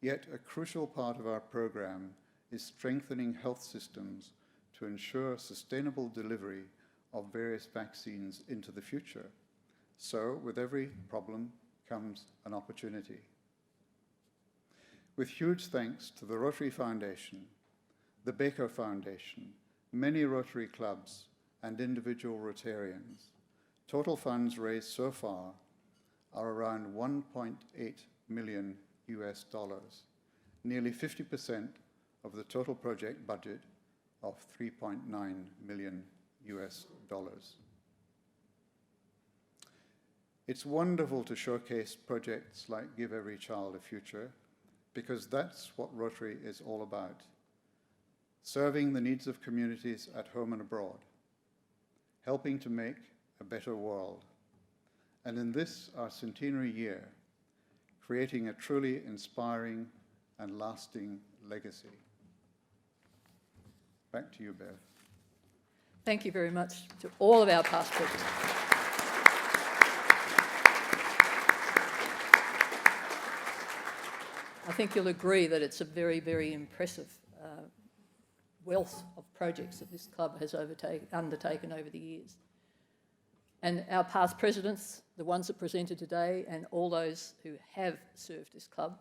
yet a crucial part of our program is strengthening health systems to ensure sustainable delivery of various vaccines into the future. So, with every problem comes an opportunity. With huge thanks to the Rotary Foundation, the Baker Foundation, many Rotary clubs, and individual Rotarians, total funds raised so far are around $1.8 million US, nearly 50% of the total project budget of $3.9 million US. It's wonderful to showcase projects like Give Every Child a Future, because that's what Rotary is all about. Serving the needs of communities at home and abroad, helping to make a better world. And in this, our centenary year, creating a truly inspiring and lasting legacy. Back to you, Bev. Thank you very much to all of our past presidents. I think you'll agree that it's a very, very impressive wealth of projects that this club has undertaken over the years. And our past presidents, the ones that presented today, and all those who have served this club,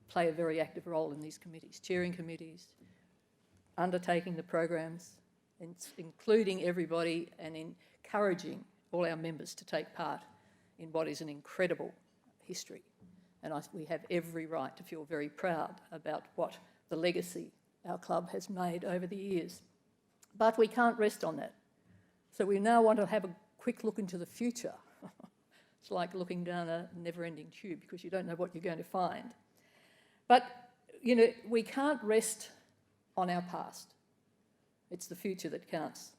play a very active role in these committees, chairing committees, undertaking the programs, including everybody and encouraging all our members to take part in what is an incredible history. And we have every right to feel very proud about what the legacy our club has made over the years. But we can't rest on that. So we now want to have a quick look into the future. It's like looking down a never-ending tube because you don't know what you're going to find. But, you know, we can't rest on our past. It's the future that counts.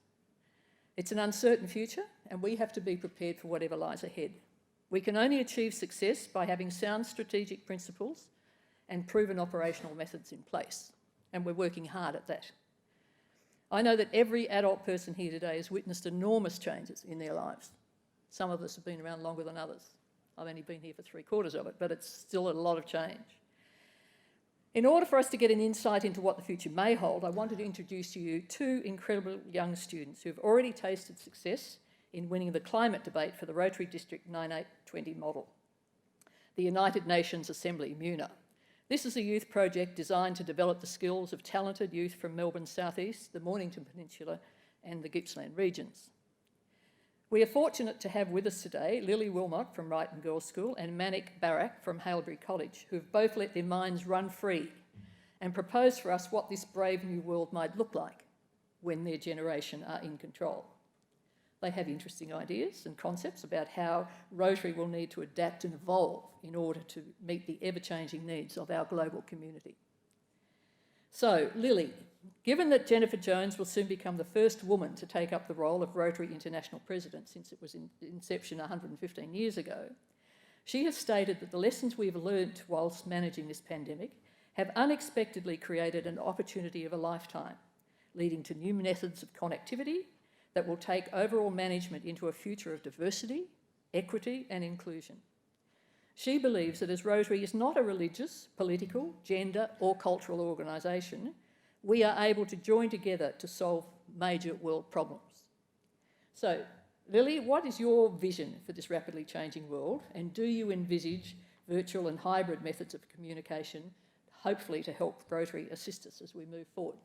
It's an uncertain future, and we have to be prepared for whatever lies ahead. We can only achieve success by having sound strategic principles and proven operational methods in place, and we're working hard at that. I know that every adult person here today has witnessed enormous changes in their lives. Some of us have been around longer than others. I've only been here for 3/4 of it, but it's still a lot of change. In order for us to get an insight into what the future may hold, I wanted to introduce to you two incredible young students who have already tasted success in winning the climate debate for the Rotary District 9820 model, the United Nations Assembly, MUNA. This is a youth project designed to develop the skills of talented youth from Melbourne's southeast, the Mornington Peninsula and the Gippsland regions. We are fortunate to have with us today Lily Wilmot from Wrighton Girls' School and Manik Barak from Haileybury College, who have both let their minds run free and proposed for us what this brave new world might look like when their generation are in control. They have interesting ideas and concepts about how Rotary will need to adapt and evolve in order to meet the ever-changing needs of our global community. So, Lily, given that Jennifer Jones will soon become the first woman to take up the role of Rotary International President since it was in inception 115 years ago, she has stated that the lessons we've learnt whilst managing this pandemic have unexpectedly created an opportunity of a lifetime, leading to new methods of connectivity that will take overall management into a future of diversity, equity and inclusion. She believes that as Rotary is not a religious, political, gender or cultural organisation, we are able to join together to solve major world problems. So, Lily, what is your vision for this rapidly changing world, and do you envisage virtual and hybrid methods of communication, hopefully to help Rotary assist us as we move forward?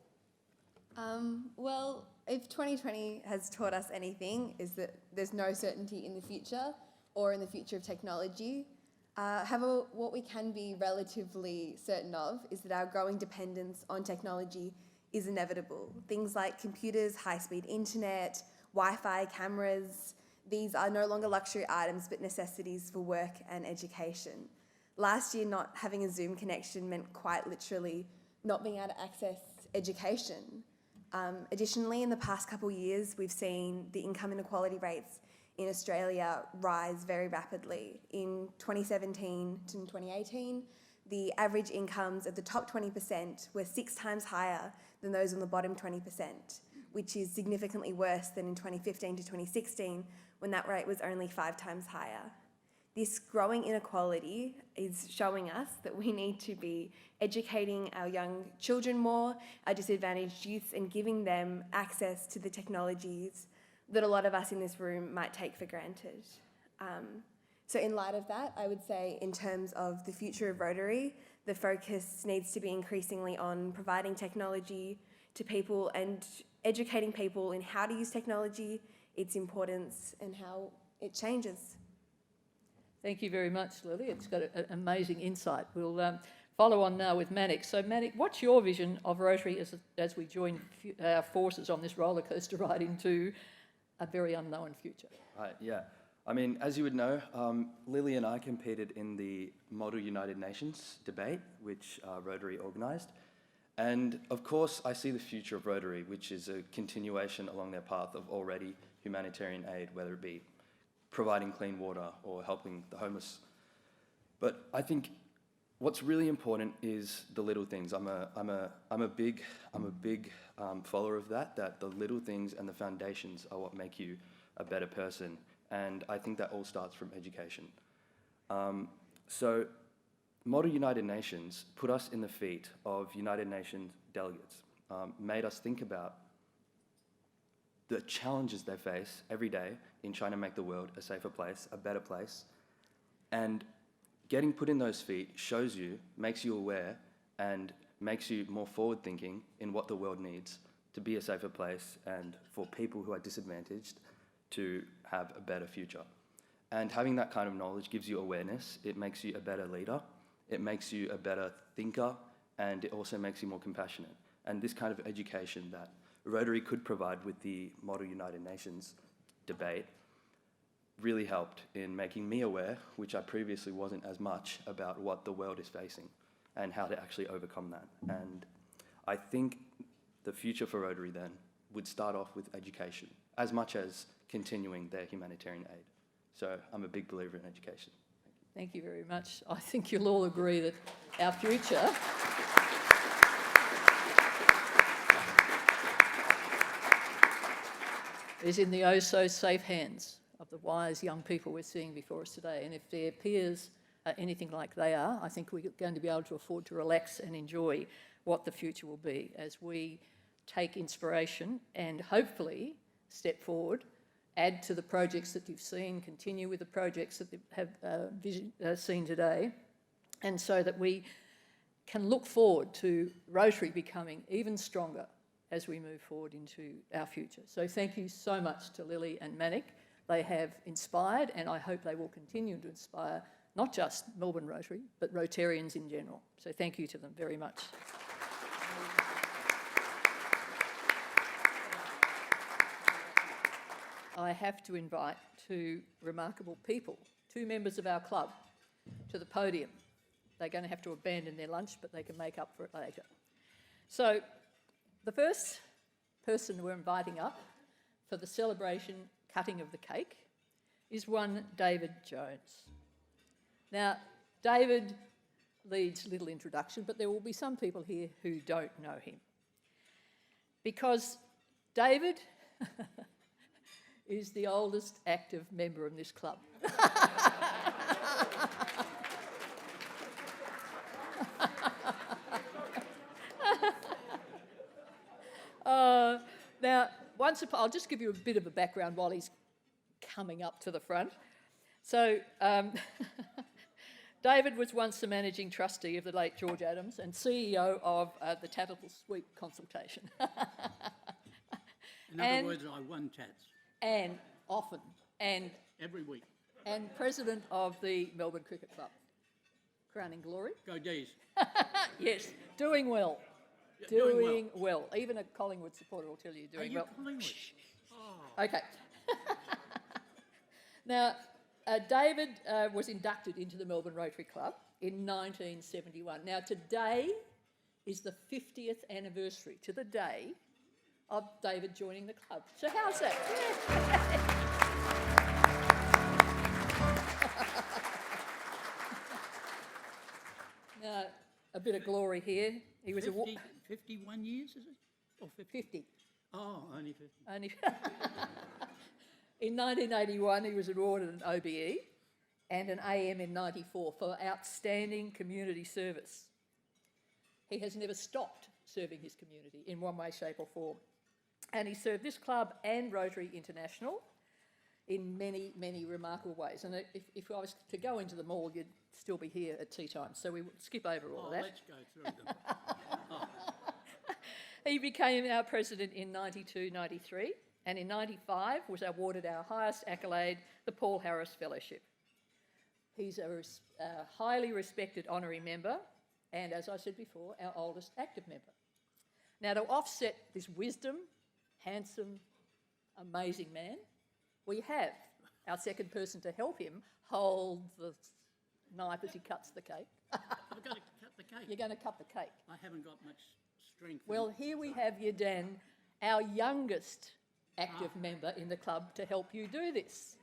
Well, if 2020 has taught us anything, is that there's no certainty in the future or in the future of technology. However, what we can be relatively certain of is that our growing dependence on technology is inevitable. Things like computers, high-speed internet, Wi-Fi, cameras, these are no longer luxury items but necessities for work and education. Last year, not having a Zoom connection meant quite literally not being able to access education. Additionally, in the past couple of years, we've seen the income inequality rates in Australia rise very rapidly. In 2017 to 2018, the average incomes of the top 20% were 6 times higher than those on the bottom 20%, which is significantly worse than in 2015 to 2016, when that rate was only 5 times higher. This growing inequality is showing us that we need to be educating our young children more, our disadvantaged youths, and giving them access to the technologies that a lot of us in this room might take for granted. So in light of that, I would say in terms of the future of Rotary, the focus needs to be increasingly on providing technology to people and educating people in how to use technology, its importance, and how it changes. Thank you very much, Lily. It's got an amazing insight. We'll follow on now with Manik. So Manik, what's your vision of Rotary as we join our forces on this roller coaster ride into a very unknown future? Right, yeah. I mean, as you would know, Lily and I competed in the Model United Nations debate, which Rotary organised. And of course, I see the future of Rotary, which is a continuation along their path of already humanitarian aid, whether it be providing clean water or helping the homeless. But I think what's really important is the little things. I'm a big follower of that the little things and the foundations are what make you a better person. And I think that all starts from education. So Model United Nations put us in the feet of United Nations delegates, made us think about the challenges they face every day in trying to make the world a safer place, a better place. And getting put in those feet shows you, makes you aware, and makes you more forward-thinking in what the world needs to be a safer place and for people who are disadvantaged to have a better future. And having that kind of knowledge gives you awareness, it makes you a better leader, it makes you a better thinker, and it also makes you more compassionate. And this kind of education that Rotary could provide with the Model United Nations debate really helped in making me aware, which I previously wasn't as much, about what the world is facing and how to actually overcome that. And I think the future for Rotary then would start off with education, as much as continuing their humanitarian aid. So I'm a big believer in education. Thank you very much. I think you'll all agree that our future is in the oh-so-safe hands of the wise young people we're seeing before us today. And if their peers are anything like they are, I think we're going to be able to afford to relax and enjoy what the future will be as we take inspiration and hopefully step forward, add to the projects that you've seen, continue with the projects that you have seen today, and so that we can look forward to Rotary becoming even stronger as we move forward into our future. So thank you so much to Lily and Manik. They have inspired, and I hope they will continue to inspire not just Melbourne Rotary, but Rotarians in general. So thank you to them very much. I have to invite two remarkable people, two members of our club, to the podium. They're going to have to abandon their lunch, but they can make up for it later. So the first person we're inviting up for the celebration cutting of the cake is one David Jones. Now, David needs little introduction, but there will be some people here who don't know him. Because David is the oldest active member of this club. Now, I'll just give you a bit of a background while he's coming up to the front. So, David was once the managing trustee of the late George Adams and CEO of the Tatterall Sweep Consultation. In other words, I won tats. And often. And every week. And president of the Melbourne Cricket Club. Crowning glory. Go D's. Yes, doing well. Yeah, Doing well. Even a Collingwood supporter will tell you you're doing well. Collingwood? Oh. Okay. Now, David was inducted into the Melbourne Rotary Club in 1971. Now, today is the 50th anniversary to the day of David joining the club. So how's that? Now, a bit of glory here. He was 51 years, is it? Or 50? Oh, only 50. Only. In 1981, he was awarded an OBE and an AM in 94 for outstanding community service. He has never stopped serving his community in one way, shape or form. And he served this club and Rotary International in many, many remarkable ways. And if I was to go into them all, you'd still be here at tea time. So we will skip over all of that. Let's go through them. He became our president in 92-93 and in 95 was awarded our highest accolade, the Paul Harris Fellowship. He's a highly respected honorary member and, as I said before, our oldest active member. Now, to offset this wisdom, handsome, amazing man, we have our second person to help him hold the knife as he cuts the cake. I've got to cut the cake. You're going to cut the cake. I haven't got much strength. Well, here we have Yadan, our youngest active member in the club, to help you do this.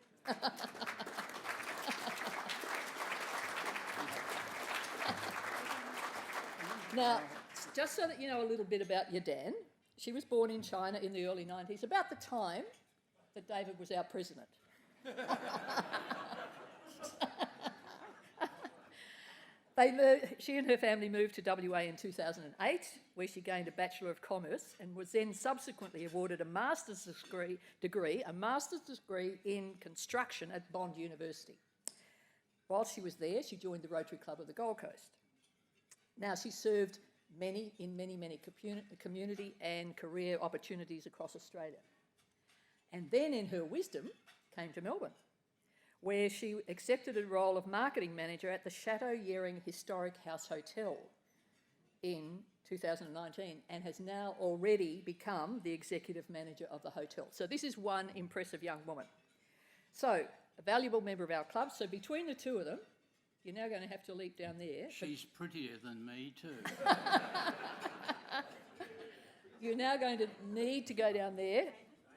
Now, just so that you know a little bit about Yadan, she was born in China in the early 90s, about the time that David was our president. She and her family moved to WA in 2008, where she gained a Bachelor of Commerce and was then subsequently awarded a master's degree in construction at Bond University. While she was there, she joined the Rotary Club of the Gold Coast. Now, she served many community and career opportunities across Australia. And then, in her wisdom, came to Melbourne, where she accepted a role of marketing manager at the Chateau Yering Historic House Hotel in 2019 and has now already become the executive manager of the hotel. So this is one impressive young woman. So, a valuable member of our club. So between the two of them, you're now going to have to leap down there. She's prettier than me too. You're now going to need to go down there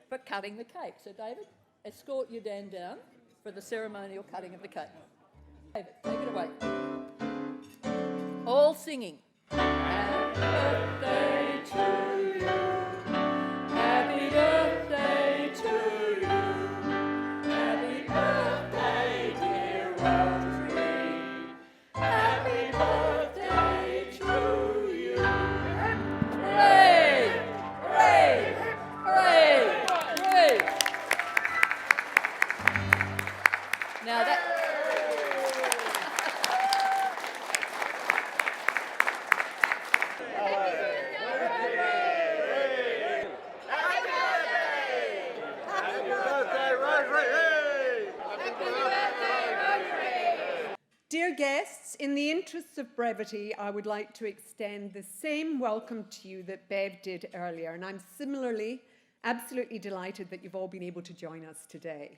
for cutting the cake. So David, escort your Dan down for the ceremonial cutting of the cake. David, take it away. All singing. Happy birthday to you. Happy birthday to you. Happy birthday, dear Rotary. Happy birthday to you. Hooray! Hooray! Hooray! Hooray! Now that... Dear guests, in the interests of brevity, I would like to extend the same welcome to you that Bev did earlier, and I'm similarly absolutely delighted that you've all been able to join us today.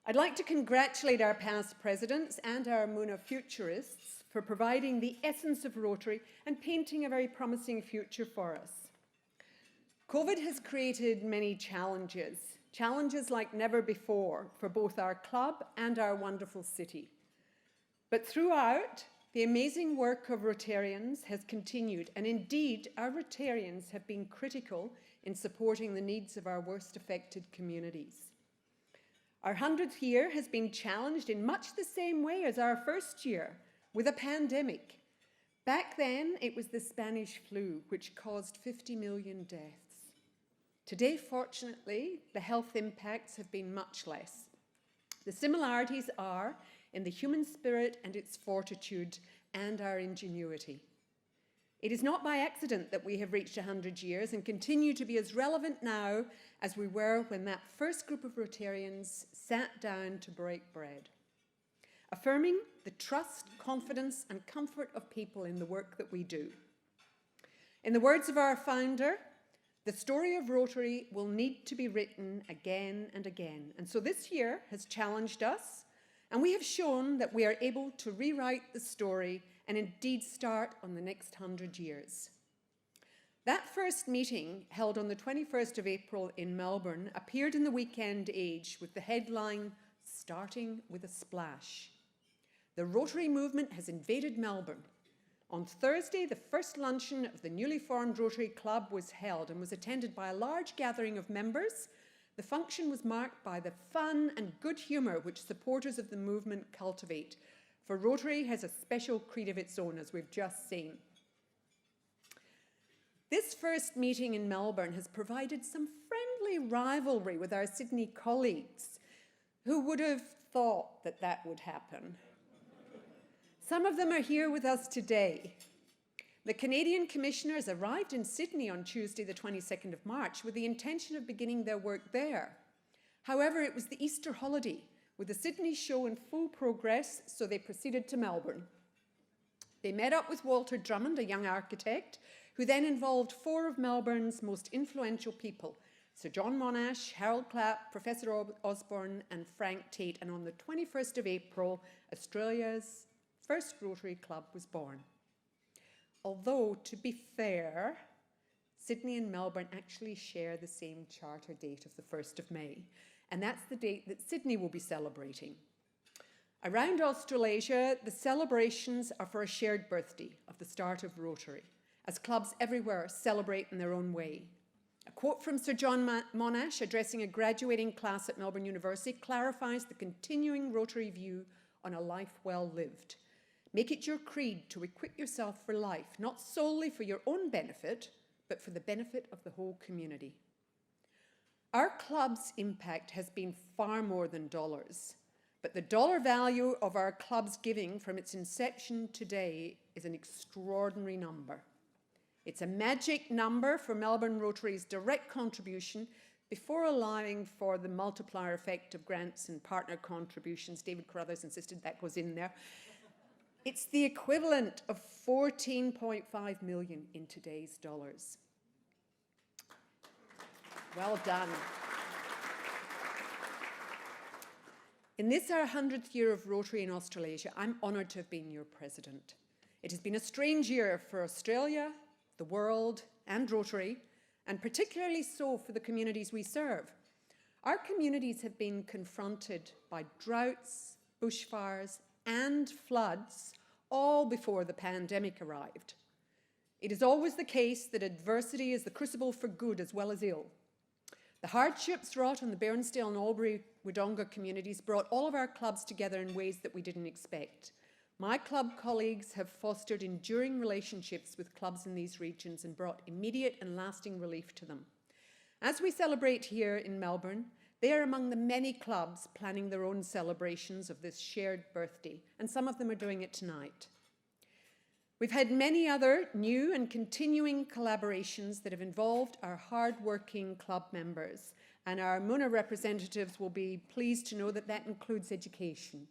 I'd like to congratulate our past presidents and our Moona futurists for providing the essence of Rotary and painting a very promising future for us. COVID has created many challenges like never before for both our club and our wonderful city. But throughout, the amazing work of Rotarians has continued, and indeed, our Rotarians have been critical in supporting the needs of our worst affected communities. Our 100th year has been challenged in much the same way as our first year, with a pandemic. Back then, it was the Spanish flu, which caused 50 million deaths. Today, fortunately, the health impacts have been much less. The similarities are in the human spirit and its fortitude and our ingenuity. It is not by accident that we have reached 100 years and continue to be as relevant now as we were when that first group of Rotarians sat down to break bread, affirming the trust, confidence and comfort of people in the work that we do. In the words of our founder, the story of Rotary will need to be written again and again. And so this year has challenged us, and we have shown that we are able to rewrite the story and indeed start on the next 100 years. That first meeting, held on the 21st of April in Melbourne, appeared in the Weekend Age with the headline, "Starting with a Splash." The Rotary movement has invaded Melbourne. On Thursday, the first luncheon of the newly formed Rotary Club was held and was attended by a large gathering of members. The function was marked by the fun and good humour which supporters of the movement cultivate, for Rotary has a special creed of its own, as we've just seen. This first meeting in Melbourne has provided some friendly rivalry with our Sydney colleagues. Who would have thought that that would happen? Some of them are here with us today. The Canadian commissioners arrived in Sydney on Tuesday, the 22nd of March, with the intention of beginning their work there. However, it was the Easter holiday, with the Sydney show in full progress, so they proceeded to Melbourne. They met up with Walter Drummond, a young architect, who then involved 4 of Melbourne's most influential people, Sir John Monash, Harold Clapp, Professor Osborne and Frank Tate, and on the 21st of April, Australia's first Rotary Club was born. Although, to be fair, Sydney and Melbourne actually share the same charter date of the 1st of May, and that's the date that Sydney will be celebrating. Around Australasia, the celebrations are for a shared birthday of the start of Rotary, as clubs everywhere celebrate in their own way. A quote from Sir John Monash, addressing a graduating class at Melbourne University, clarifies the continuing Rotary view on a life well lived. Make it your creed to equip yourself for life, not solely for your own benefit, but for the benefit of the whole community. Our club's impact has been far more than dollars, but the dollar value of our club's giving from its inception today is an extraordinary number. It's a magic number for Melbourne Rotary's direct contribution before allowing for the multiplier effect of grants and partner contributions. David Carruthers insisted that goes in there. It's the equivalent of 14.5 million in today's dollars. Well done. In this, our 100th year of Rotary in Australasia, I'm honoured to have been your president. It has been a strange year for Australia, the world, and Rotary, and particularly so for the communities we serve. Our communities have been confronted by droughts, bushfires, and floods, all before the pandemic arrived. It is always the case that adversity is the crucible for good as well as ill. The hardships wrought on the Bairnsdale and Albury-Wodonga communities brought all of our clubs together in ways that we didn't expect. My club colleagues have fostered enduring relationships with clubs in these regions and brought immediate and lasting relief to them. As we celebrate here in Melbourne, they are among the many clubs planning their own celebrations of this shared birthday, and some of them are doing it tonight. We've had many other new and continuing collaborations that have involved our hard-working club members, and our Moona representatives will be pleased to know that that includes education.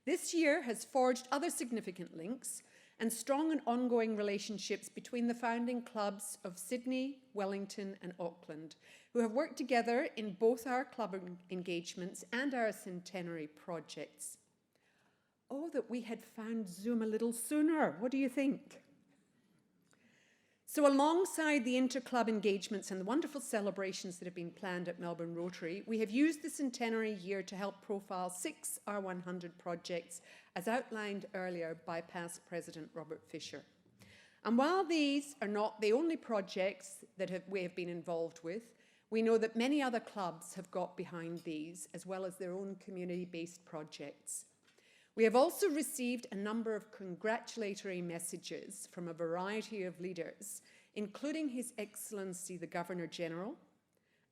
This year has forged other significant links and strong and ongoing relationships between the founding clubs of Sydney, Wellington and Auckland, who have worked together in both our club engagements and our centenary projects. Oh, that we had found Zoom a little sooner. What do you think? So alongside the inter-club engagements and the wonderful celebrations that have been planned at Melbourne Rotary, we have used the centenary year to help profile 6 R100 projects, as outlined earlier by past President Robert Fisher. And while these are not the only projects that we have been involved with, we know that many other clubs have got behind these, as well as their own community-based projects. We have also received a number of congratulatory messages from a variety of leaders, including His Excellency the Governor-General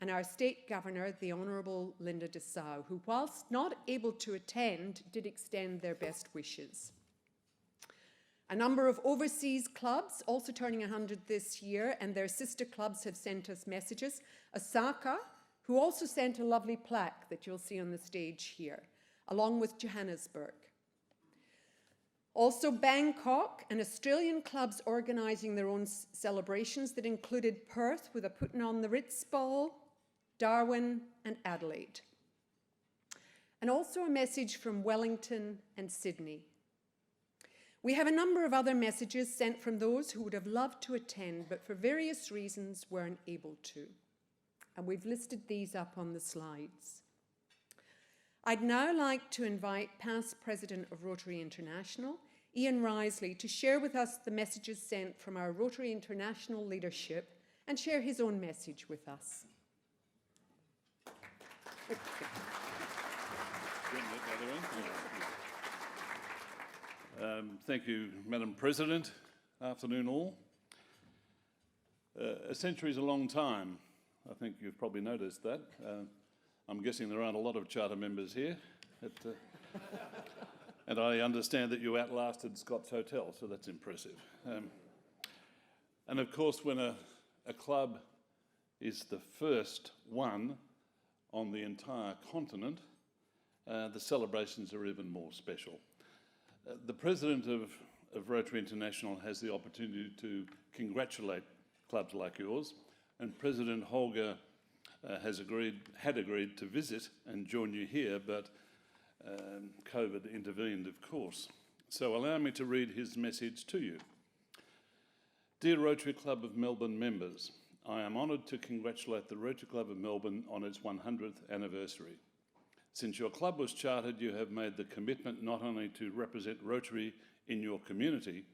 and our State Governor, the Honourable Linda Dessau, who, whilst not able to attend, did extend their best wishes. A number of overseas clubs, also turning 100 this year, and their sister clubs have sent us messages. Osaka, who also sent a lovely plaque that you'll see on the stage here, along with Johannesburg. Also Bangkok and Australian clubs organising their own celebrations that included Perth with a Putting on the Ritz Ball, Darwin and Adelaide. And also a message from Wellington and Sydney. We have a number of other messages sent from those who would have loved to attend but for various reasons weren't able to. And we've listed these up on the slides. I'd now like to invite past President of Rotary International, Ian Risley, to share with us the messages sent from our Rotary International leadership and share his own message with us. Thank you, Madam President. Afternoon all. A century is a long time. I think you've probably noticed that. I'm guessing there aren't a lot of charter members here. And I understand that you outlasted Scott's Hotel, so that's impressive. And of course, when a club is the first one on the entire continent, the celebrations are even more special. The President of Rotary International has the opportunity to congratulate clubs like yours, and President Holger had agreed to visit and join you here, but COVID intervened, of course. So allow me to read his message to you. Dear Rotary Club of Melbourne members, I am honoured to congratulate the Rotary Club of Melbourne on its 100th anniversary. Since your club was chartered, you have made the commitment not only to represent Rotary in your community,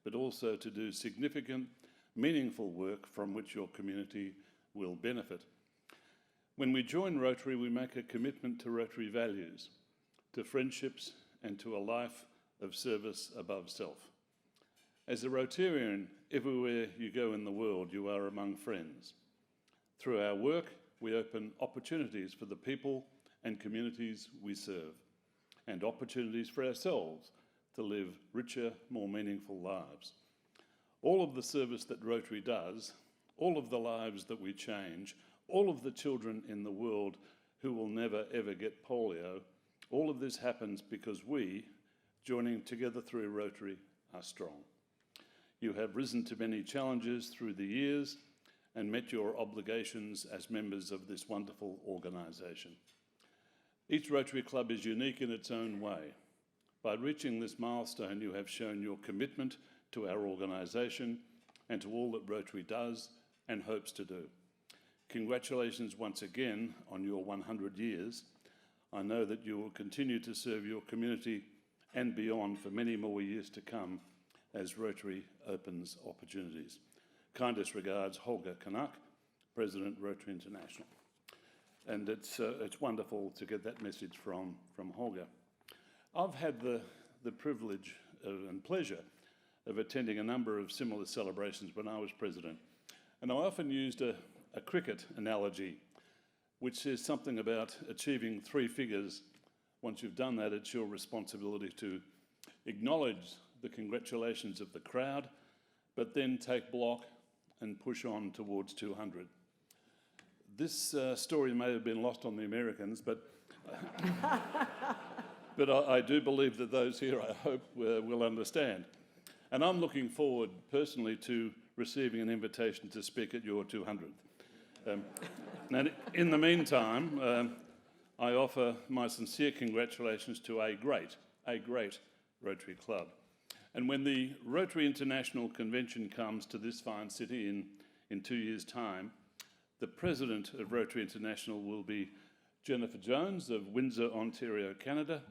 but also to do significant, meaningful work from which your community will benefit. When we join Rotary, we make a commitment to Rotary values, to friendships, and to a life of service above self. As a Rotarian, everywhere you go in the world, you are among friends. Through our work, we open opportunities for the people and communities we serve, and opportunities for ourselves to live richer, more meaningful lives. All of the service that Rotary does, all of the lives that we change, all of the children in the world who will never ever get polio, all of this happens because we, joining together through Rotary, are strong. You have risen to many challenges through the years and met your obligations as members of this wonderful organisation. Each Rotary Club is unique in its own way. By reaching this milestone, you have shown your commitment to our organisation and to all that Rotary does and hopes to do. Congratulations once again on your 100 years. I know that you will continue to serve your community and beyond for many more years to come as Rotary opens opportunities. Kindest regards, Holger Canuck, President, Rotary International. And it's wonderful to get that message from Holger. I've had the privilege and pleasure of attending a number of similar celebrations when I was President. And I often used a cricket analogy, which says something about achieving 3 figures. Once you've done that, it's your responsibility to acknowledge the congratulations of the crowd, but then take block and push on towards 200. This story may have been lost on the Americans, but but I do believe that those here, I hope, will understand. And I'm looking forward personally to receiving an invitation to speak at your 200th. Now, in the meantime, I offer my sincere congratulations to a great Rotary Club. And when the Rotary International Convention comes to this fine city in 2 years' time, the President of Rotary International will be Jennifer Jones of Windsor, Ontario, Canada,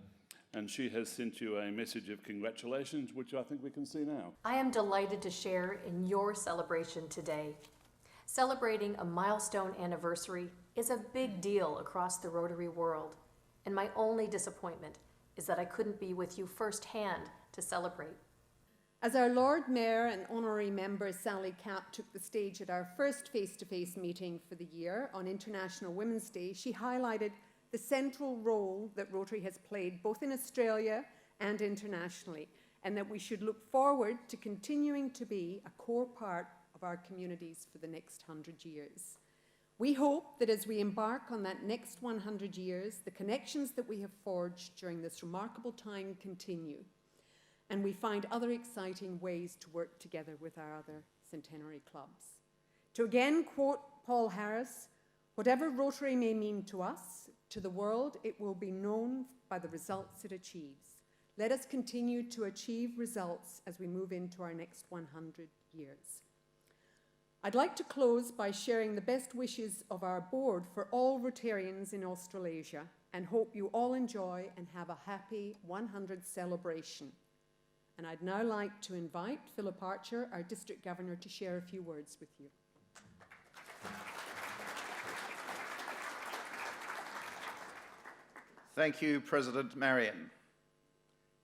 and she has sent you a message of congratulations, which I think we can see now. I am delighted to share in your celebration today. Celebrating a milestone anniversary is a big deal across the Rotary world, and my only disappointment is that I couldn't be with you firsthand to celebrate. As our Lord Mayor and Honorary Member Sally Capp took the stage at our first face-to-face meeting for the year on International Women's Day, she highlighted the central role that Rotary has played both in Australia and internationally, and that we should look forward to continuing to be a core part of our communities for the next 100 years. We hope that as we embark on that next 100 years, the connections that we have forged during this remarkable time continue, and we find other exciting ways to work together with our other centenary clubs. To again quote Paul Harris, whatever Rotary may mean to us, to the world, it will be known by the results it achieves. Let us continue to achieve results as we move into our next 100 years. I'd like to close by sharing the best wishes of our board for all Rotarians in Australasia, and hope you all enjoy and have a happy 100th celebration. And I'd now like to invite Philip Archer, our District Governor, to share a few words with you. Thank you, President Marion.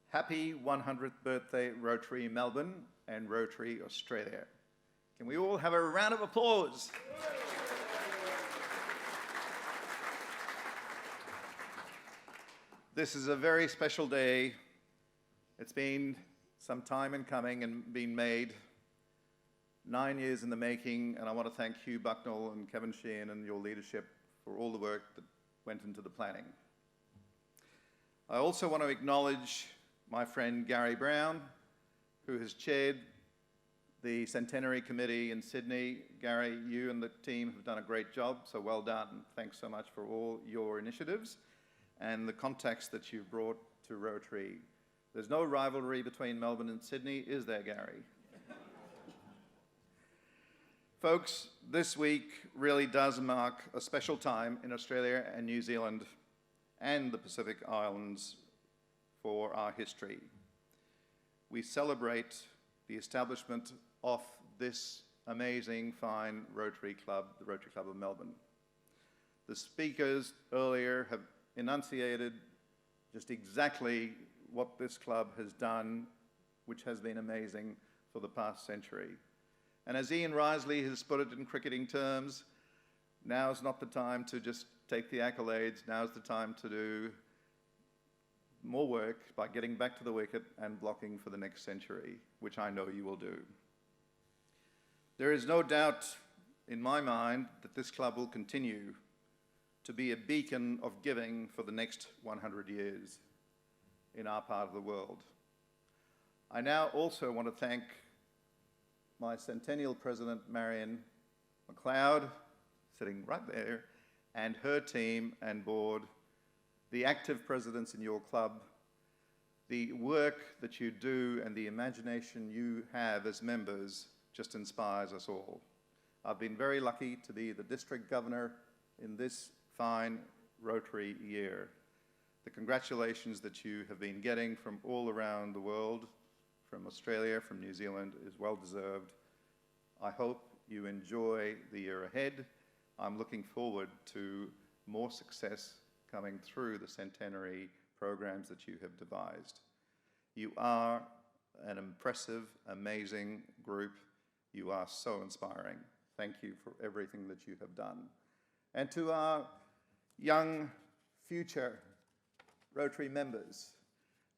Happy 100th birthday, Rotary Melbourne and Rotary Australia. Can we all have a round of applause? This is a very special day. It's been some time in coming and been made, 9 years in the making, and I want to thank Hugh Bucknell and Kevin Sheehan and your leadership for all the work that went into the planning. I also want to acknowledge my friend Gary Brown, who has chaired the Centenary Committee in Sydney. Gary, you and the team have done a great job, so well done. Thanks so much for all your initiatives and the contacts that you've brought to Rotary. There's no rivalry between Melbourne and Sydney, is there, Gary? Folks, this week really does mark a special time in Australia and New Zealand and the Pacific Islands for our history. We celebrate the establishment of this amazing, fine Rotary Club, the Rotary Club of Melbourne. The speakers earlier have enunciated just exactly what this club has done, which has been amazing for the past century. And as Ian Risley has put it in cricketing terms, now's not the time to just take the accolades, now's the time to do more work by getting back to the wicket and blocking for the next century, which I know you will do. There is no doubt in my mind, that this club will continue to be a beacon of giving for the next 100 years in our part of the world. I now also want to thank my centennial president, Marion McLeod, sitting right there, and her team and board, the active presidents in your club, the work that you do and the imagination you have as members just inspires us all. I've been very lucky to be the district governor in this fine Rotary year. The congratulations that you have been getting from all around the world, from Australia, from New Zealand, is well deserved. I hope you enjoy the year ahead. I'm looking forward to more success coming through the centenary programs that you have devised. You are an impressive, amazing group. You are so inspiring. Thank you for everything that you have done. And to our young future Rotary members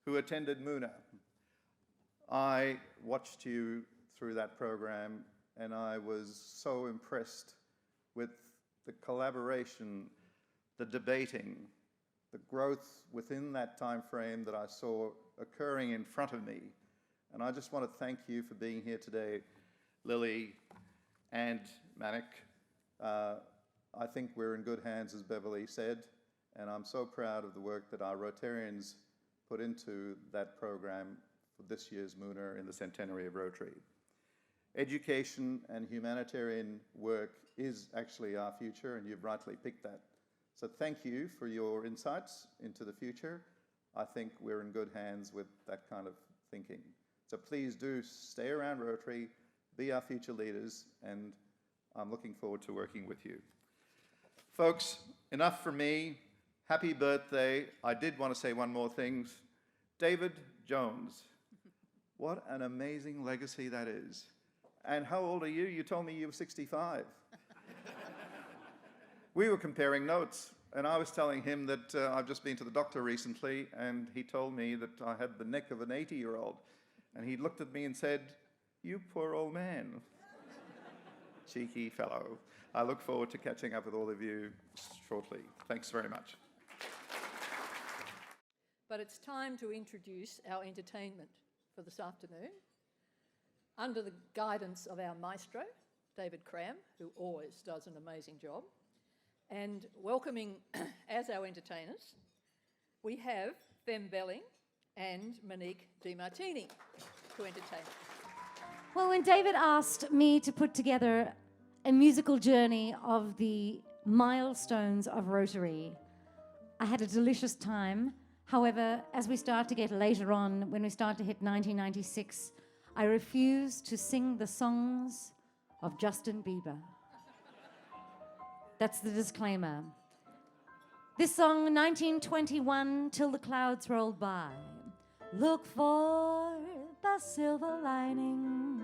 who attended Moona, I watched you through that program and I was so impressed with the collaboration, the debating, the growth within that time frame that I saw occurring in front of me. And I just want to thank you for being here today, Lily and Manik. I think we're in good hands, as Beverly said, and I'm so proud of the work that our Rotarians put into that program for this year's Mooner in the centenary of Rotary. Education and humanitarian work is actually our future, and you've rightly picked that. So thank you for your insights into the future. I think we're in good hands with that kind of thinking. So please do stay around Rotary, be our future leaders, and I'm looking forward to working with you. Folks, enough from me. Happy birthday. I did want to say one more thing. David Jones. What an amazing legacy that is. And how old are you? You told me you were 65. We were comparing notes, and I was telling him that I've just been to the doctor recently, and he told me that I had the neck of an 80-year-old. And he looked at me and said, "You poor old man." Cheeky fellow. I look forward to catching up with all of you shortly. Thanks very much. But it's time to introduce our entertainment for this afternoon. Under the guidance of our maestro, David Cram, who always does an amazing job, and welcoming as our entertainers, we have Fem Belling and Monique DiMartini to entertain. Well, when David asked me to put together a musical journey of the milestones of Rotary, I had a delicious time. However, as we start to get later on, when we start to hit 1996, I refuse to sing the songs of Justin Bieber. That's the disclaimer. This song, 1921, Till the Clouds Rolled By. Look for the silver lining.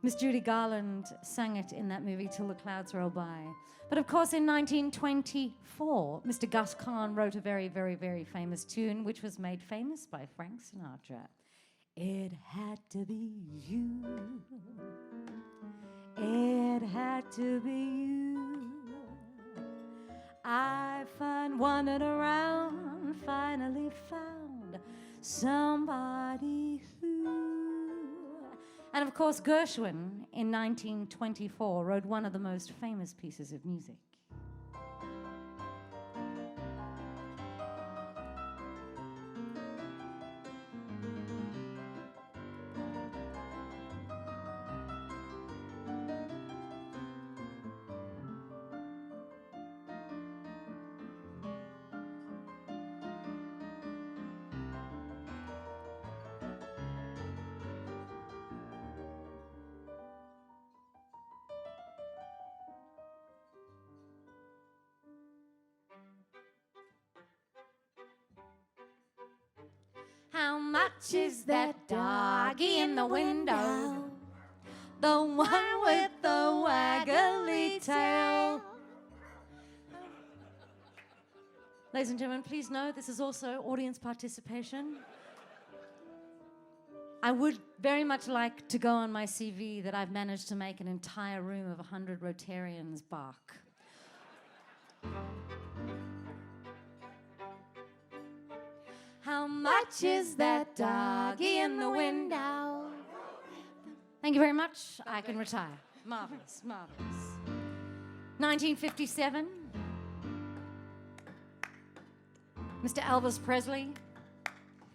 Miss Judy Garland sang it in that movie, Till the Clouds Roll By. But of course, in 1924, Mr. Gus Kahn wrote a very, very, very famous tune, which was made famous by Frank Sinatra. It had to be you. It had to be you. I wandered around, finally found somebody who. And of course, Gershwin in 1924 wrote one of the most famous pieces of music. How much is that doggy in the window? The one with the waggly tail. Ladies and gentlemen, please know this is also audience participation. I would very much like to go on my CV that I've managed to make an entire room of 100 Rotarians bark. How much is that doggy in the window? Thank you very much. I can retire. Marvellous, marvellous. 1957. Mr. Elvis Presley.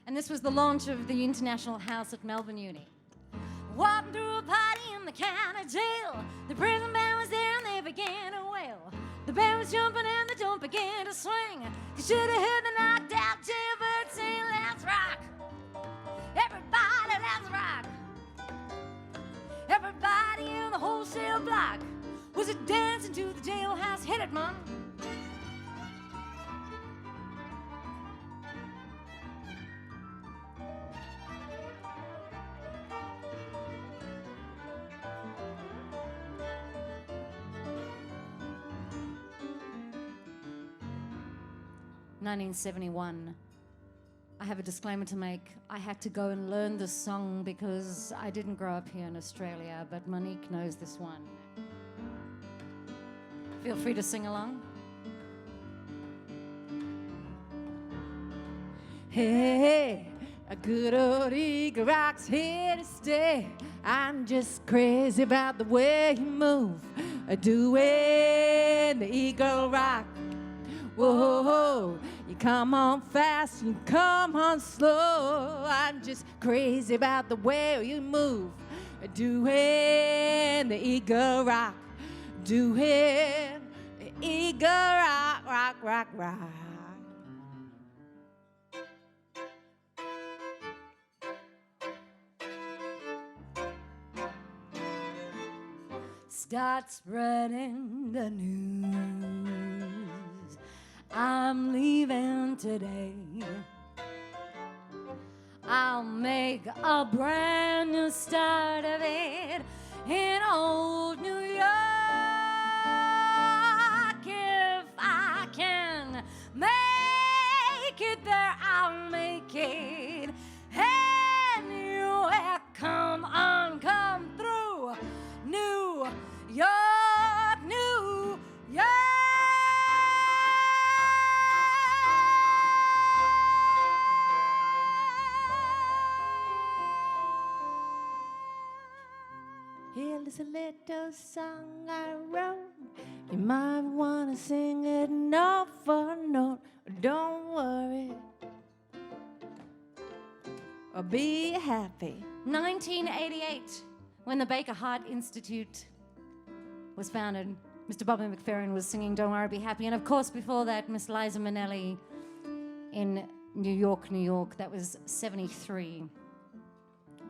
And this was the launch of the International House at Melbourne Uni. Walking through a party in the county jail. The prison band was there and they began to wail. The band was jumping and the jump began to swing. You should have heard the knocked out jailbird sing, let's rock. Everybody, let's rock. Everybody in the wholesale block was it dancing to the jailhouse hit it, Mom. (1971). I have a disclaimer to make. I had to go and learn this song because I didn't grow up here in Australia, but Monique knows this one. Feel free to sing along. Hey, a good old Eagle Rock's here to stay. I'm just crazy about the way you move, doing the Eagle Rock. Whoa, you come on fast, you come on slow. I'm just crazy about the way you move, doing the Eagle Rock, doing the Eagle Rock, rock, rock, rock. Start spreading the news. I'm leaving today. I'll make a brand new start of it in old New York. If I can make it there, I'll make it anywhere. Come on, come through New York, New York. Here is a little song I wrote. You might want to sing it note for note. Don't worry, or be happy. 1988, when the Baker Heart Institute was founded, Mr. Bobby McFerrin was singing Don't Worry, Be Happy. And of course, before that, Miss Liza Minnelli in New York, New York. That was 73.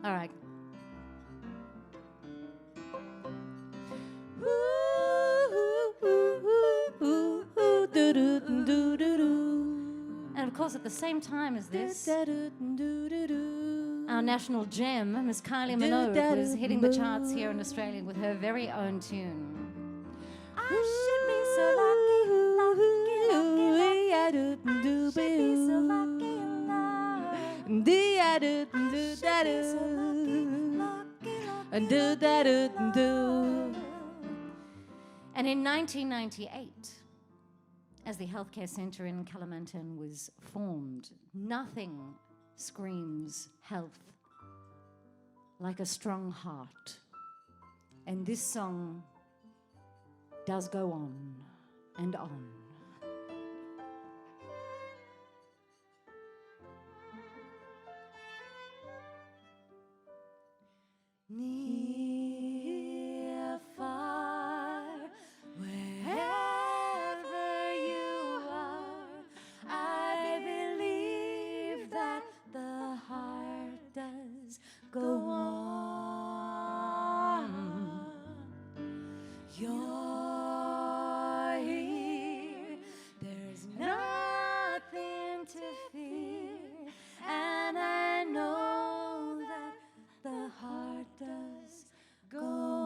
All right. And of course, at the same time as this, our national gem, Miss Kylie Minogue, was hitting the charts here in Australia with her very own tune. I should be so lucky, lucky, lucky, lucky. I should be so lucky, lucky. And in 1998, as the healthcare centre in Kalimantan was formed, nothing screams health like a strong heart. And this song does go on and on. Near, far, wherever you are, I believe that the heart does go on. You're here, there's nothing to fear, and I know that the heart does go on.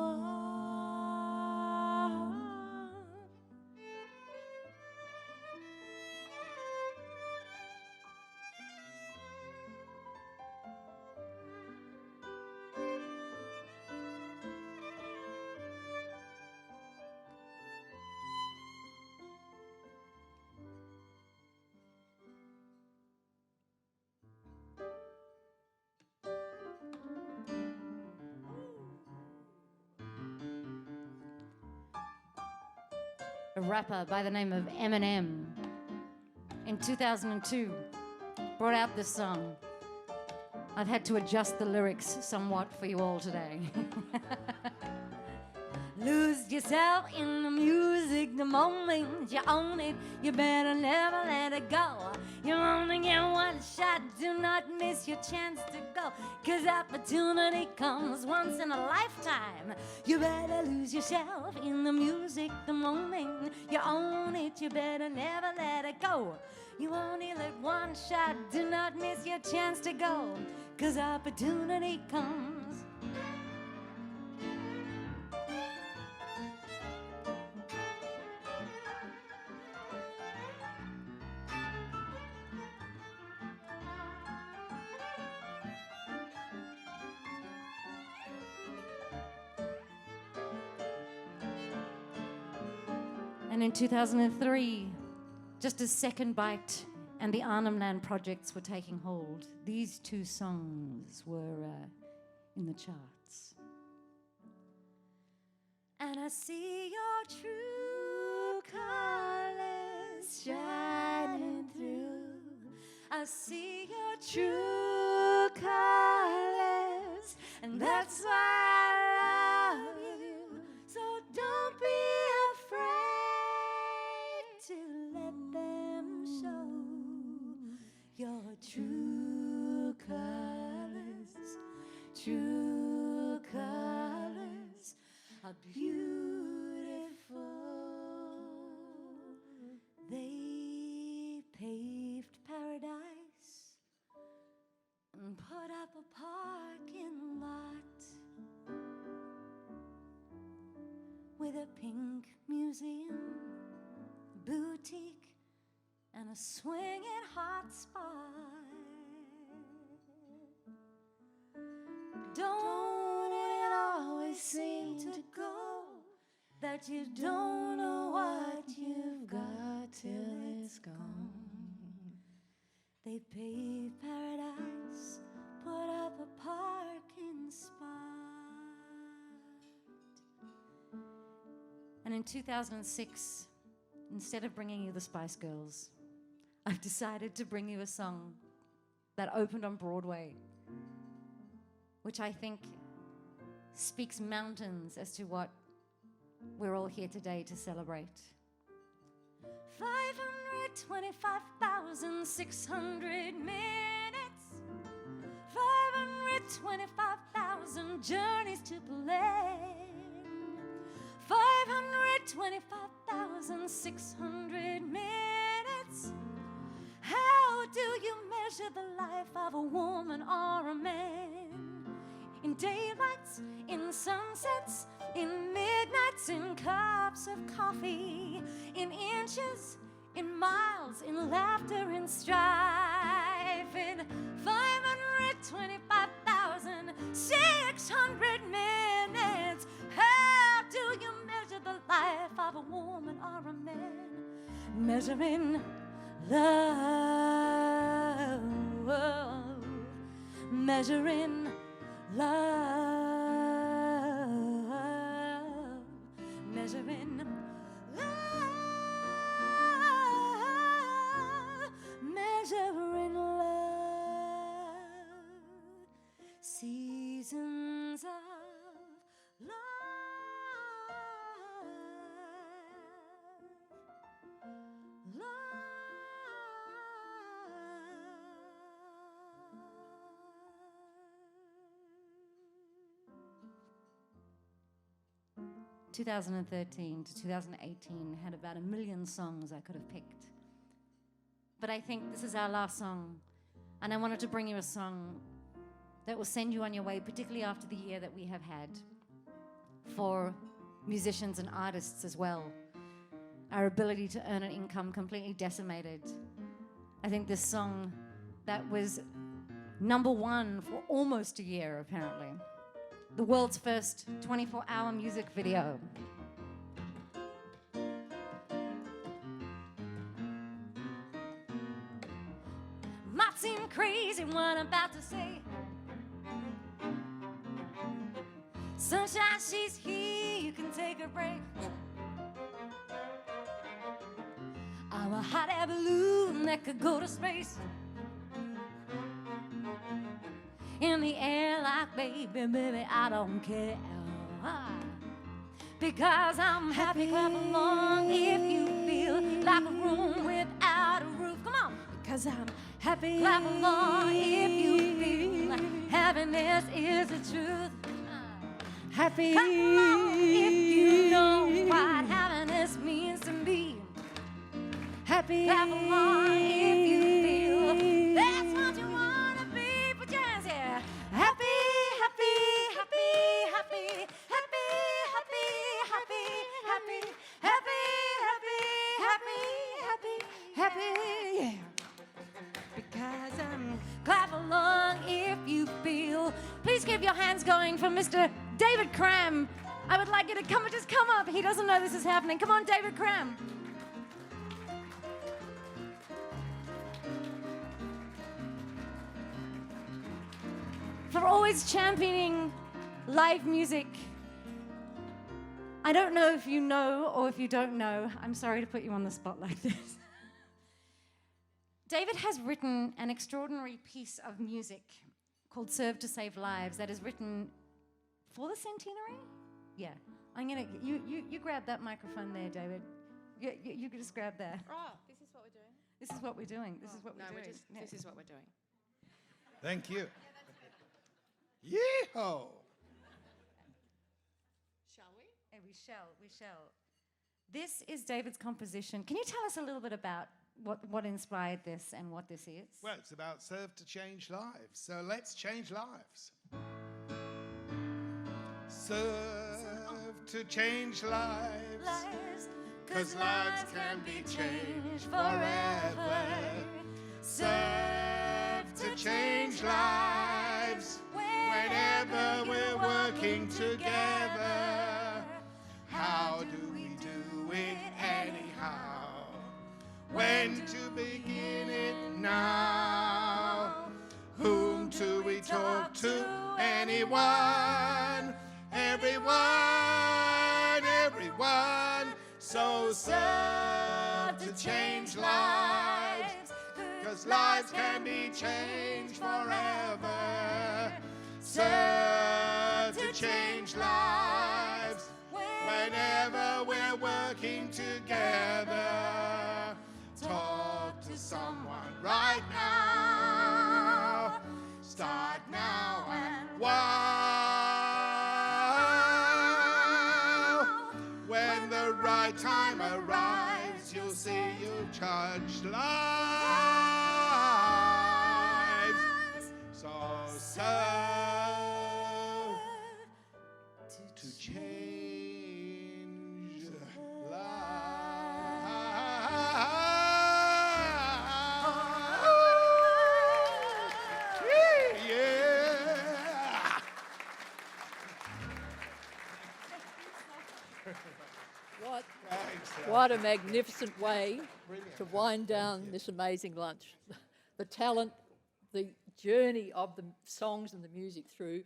a rapper by the name of Eminem, in 2002, brought out this song. I've had to adjust the lyrics somewhat for you all today. Lose yourself in the music the moment you own it. You better never let it go. You only get one shot, do not miss your chance to go. 'Cause opportunity comes once in a lifetime. You better lose yourself in the music the moment you own it. You better never let it go. You only let one shot, do not miss your chance to go. 'Cause opportunity comes. And in 2003, just as Second Bite and the Arnhem Land projects were taking hold, these two songs were in the charts. And I see your true colors shining through. I see your true colors, and that's why I love you. So don't be afraid to let them show your true colors. True colors are beautiful. They paved paradise and put up a parking lot with a pink museum, boutique, and a swinging hot spot. Don't it always seem to go that you don't know what you've got till it's gone? They paved paradise, put up a parking spot. And in 2006, instead of bringing you the Spice Girls, I've decided to bring you a song that opened on Broadway, which I think speaks mountains as to what we're all here today to celebrate. 525,600 minutes, 525,000 journeys to plan, 525,600 minutes. How do you measure the life of a woman or a man? In daylights, in sunsets, in midnights, in cups of coffee, in inches, in miles, in laughter, in strife, in 525,600 minutes. How do you measure the life of a woman or a man? Measuring love, measuring love, measuring love, measuring love, seasons of love, love. 2013 to 2018 had about 1 million songs I could have picked. But I think this is our last song, and I wanted to bring you a song that will send you on your way, particularly after the year that we have had, for musicians and artists as well. Our ability to earn an income completely decimated. I think this song that was #1 for almost a year, apparently. The world's first 24-hour music video. Might seem crazy what I'm about to say. Sunshine, she's here, you can take a break. I'm a hot air balloon that could go to space. In the air like baby, baby, I don't care. Because I'm happy, clap along if you feel like a room without a roof. Come on. Because I'm happy, clap along if you feel like happiness is the truth. Happy. Clap along if you know what happiness means to me. Happy. Clap along if you feel that's what you want to be. Put your hands here. Happy, happy, happy, happy, happy, happy, happy, happy, happy, happy, happy, happy, happy, yeah. Because clap along if you feel. Please keep your hands going for Mr. David Cram. I would like you to come up. He doesn't know this is happening. Come on, David Cram. For always championing live music. I don't know if you know or if you don't know. I'm sorry to put you on the spot like this. David has written an extraordinary piece of music called Serve to Save Lives that is written for the centenary? Yeah. I'm gonna, you grab that microphone there, David. You can just grab that. Oh, this is what we're doing? This is what we're doing. This is what we're No, doing. Yeah. this is what we're doing. Thank you. Yeehaw! Shall we? Yeah, we shall. This is David's composition. Can you tell us a little bit about what inspired this and what this is? Well, it's about serve to change lives. So let's change lives. Serve to change lives. Cause lives can be changed forever. Serve to change lives. Whenever we're working together. How do we do it anyhow? When to begin it now? Whom do we talk to? Anyone? Everyone. So serve to change lives. Cause lives can be changed forever. Serve to change lives. Whenever we're working together. Talk to someone right now. Start now and wow. When the right time arrives, you'll see you've touched lives. So serve to change lives. Yeah. What a magnificent way to wind down this amazing lunch. The talent, the journey of the songs and the music through,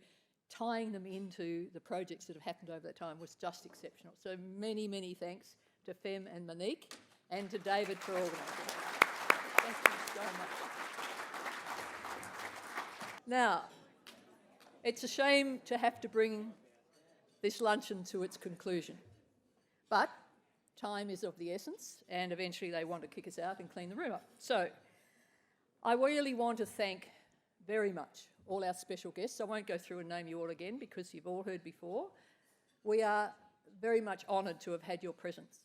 tying them into the projects that have happened over that time was just exceptional. So many, many thanks to Fem and Monique and to David for organising. Thank you so much. Now, it's a shame to have to bring this luncheon to its conclusion, but time is of the essence, and eventually they want to kick us out and clean the room up. So I really want to thank very much all our special guests. I won't go through and name you all again because you've all heard before. We are very much honoured to have had your presence.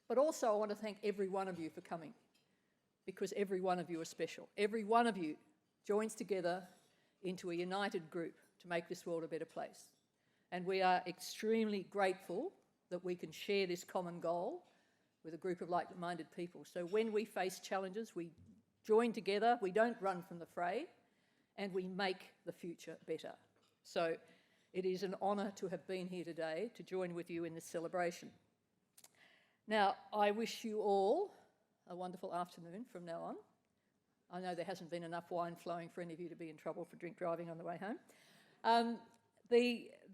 But also I want to thank every one of you for coming, because every one of you are special. Every one of you joins together into a united group to make this world a better place. And we are extremely grateful that we can share this common goal with a group of like-minded people. So when we face challenges, we join together, we don't run from the fray, and we make the future better. So it is an honour to have been here today to join with you in this celebration. Now, I wish you all a wonderful afternoon from now on. I know there hasn't been enough wine flowing for any of you to be in trouble for drink driving on the way home.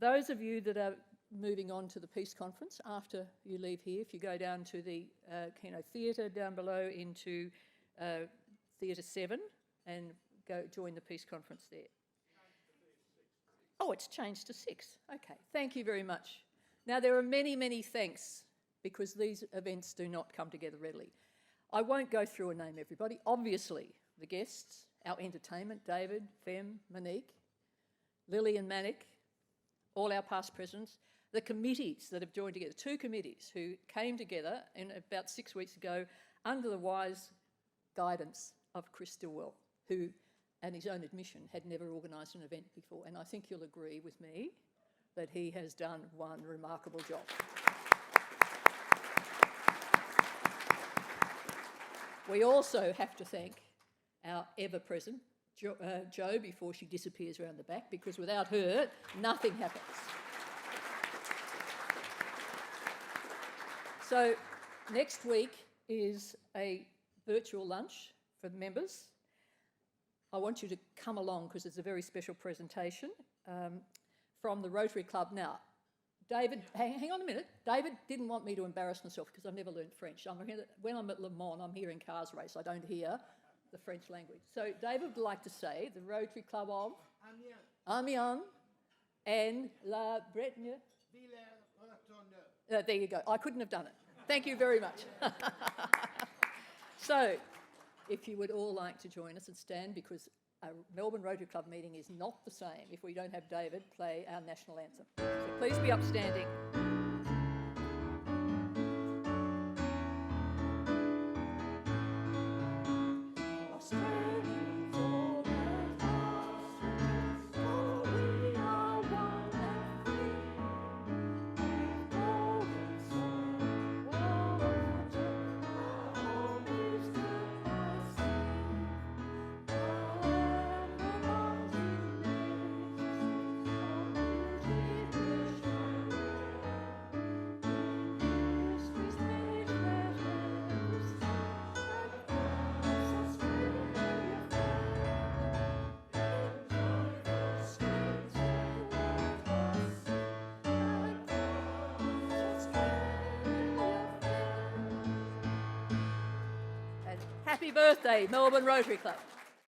Those of you that are moving on to the Peace Conference after you leave here. If you go down to the Keno Theatre down below into Theatre 7 and go join the Peace Conference there. Oh, it's changed to 6. Okay, thank you very much. Now, there are many, many thanks because these events do not come together readily. I won't go through and name everybody. Obviously, the guests, our entertainment, David, Fem, Monique, Lily and Manic, all our past presidents, the committees that have joined together, 2 committees who came together about 6 weeks ago under the wise guidance of Chris Stillwell, who, at his own admission, had never organised an event before. And I think you'll agree with me that he has done one remarkable job. We also have to thank our ever-present Jo before she disappears around the back, because without her, nothing happens. So next week is a virtual lunch for the members. I want you to come along because it's a very special presentation from the Rotary Club. Now, David, hang on a minute. David didn't want me to embarrass myself because I've never learned French. When I'm at Le Mans, I'm hearing cars race. I don't hear the French language. So David would like to say the Rotary Club of Amiens and La Bretagne. There you go. I couldn't have done it. Thank you very much. So, if you would all like to join us and stand, because a Melbourne Rotary Club meeting is not the same if we don't have David play our national anthem. So please be upstanding. Happy birthday, Melbourne Rotary Club.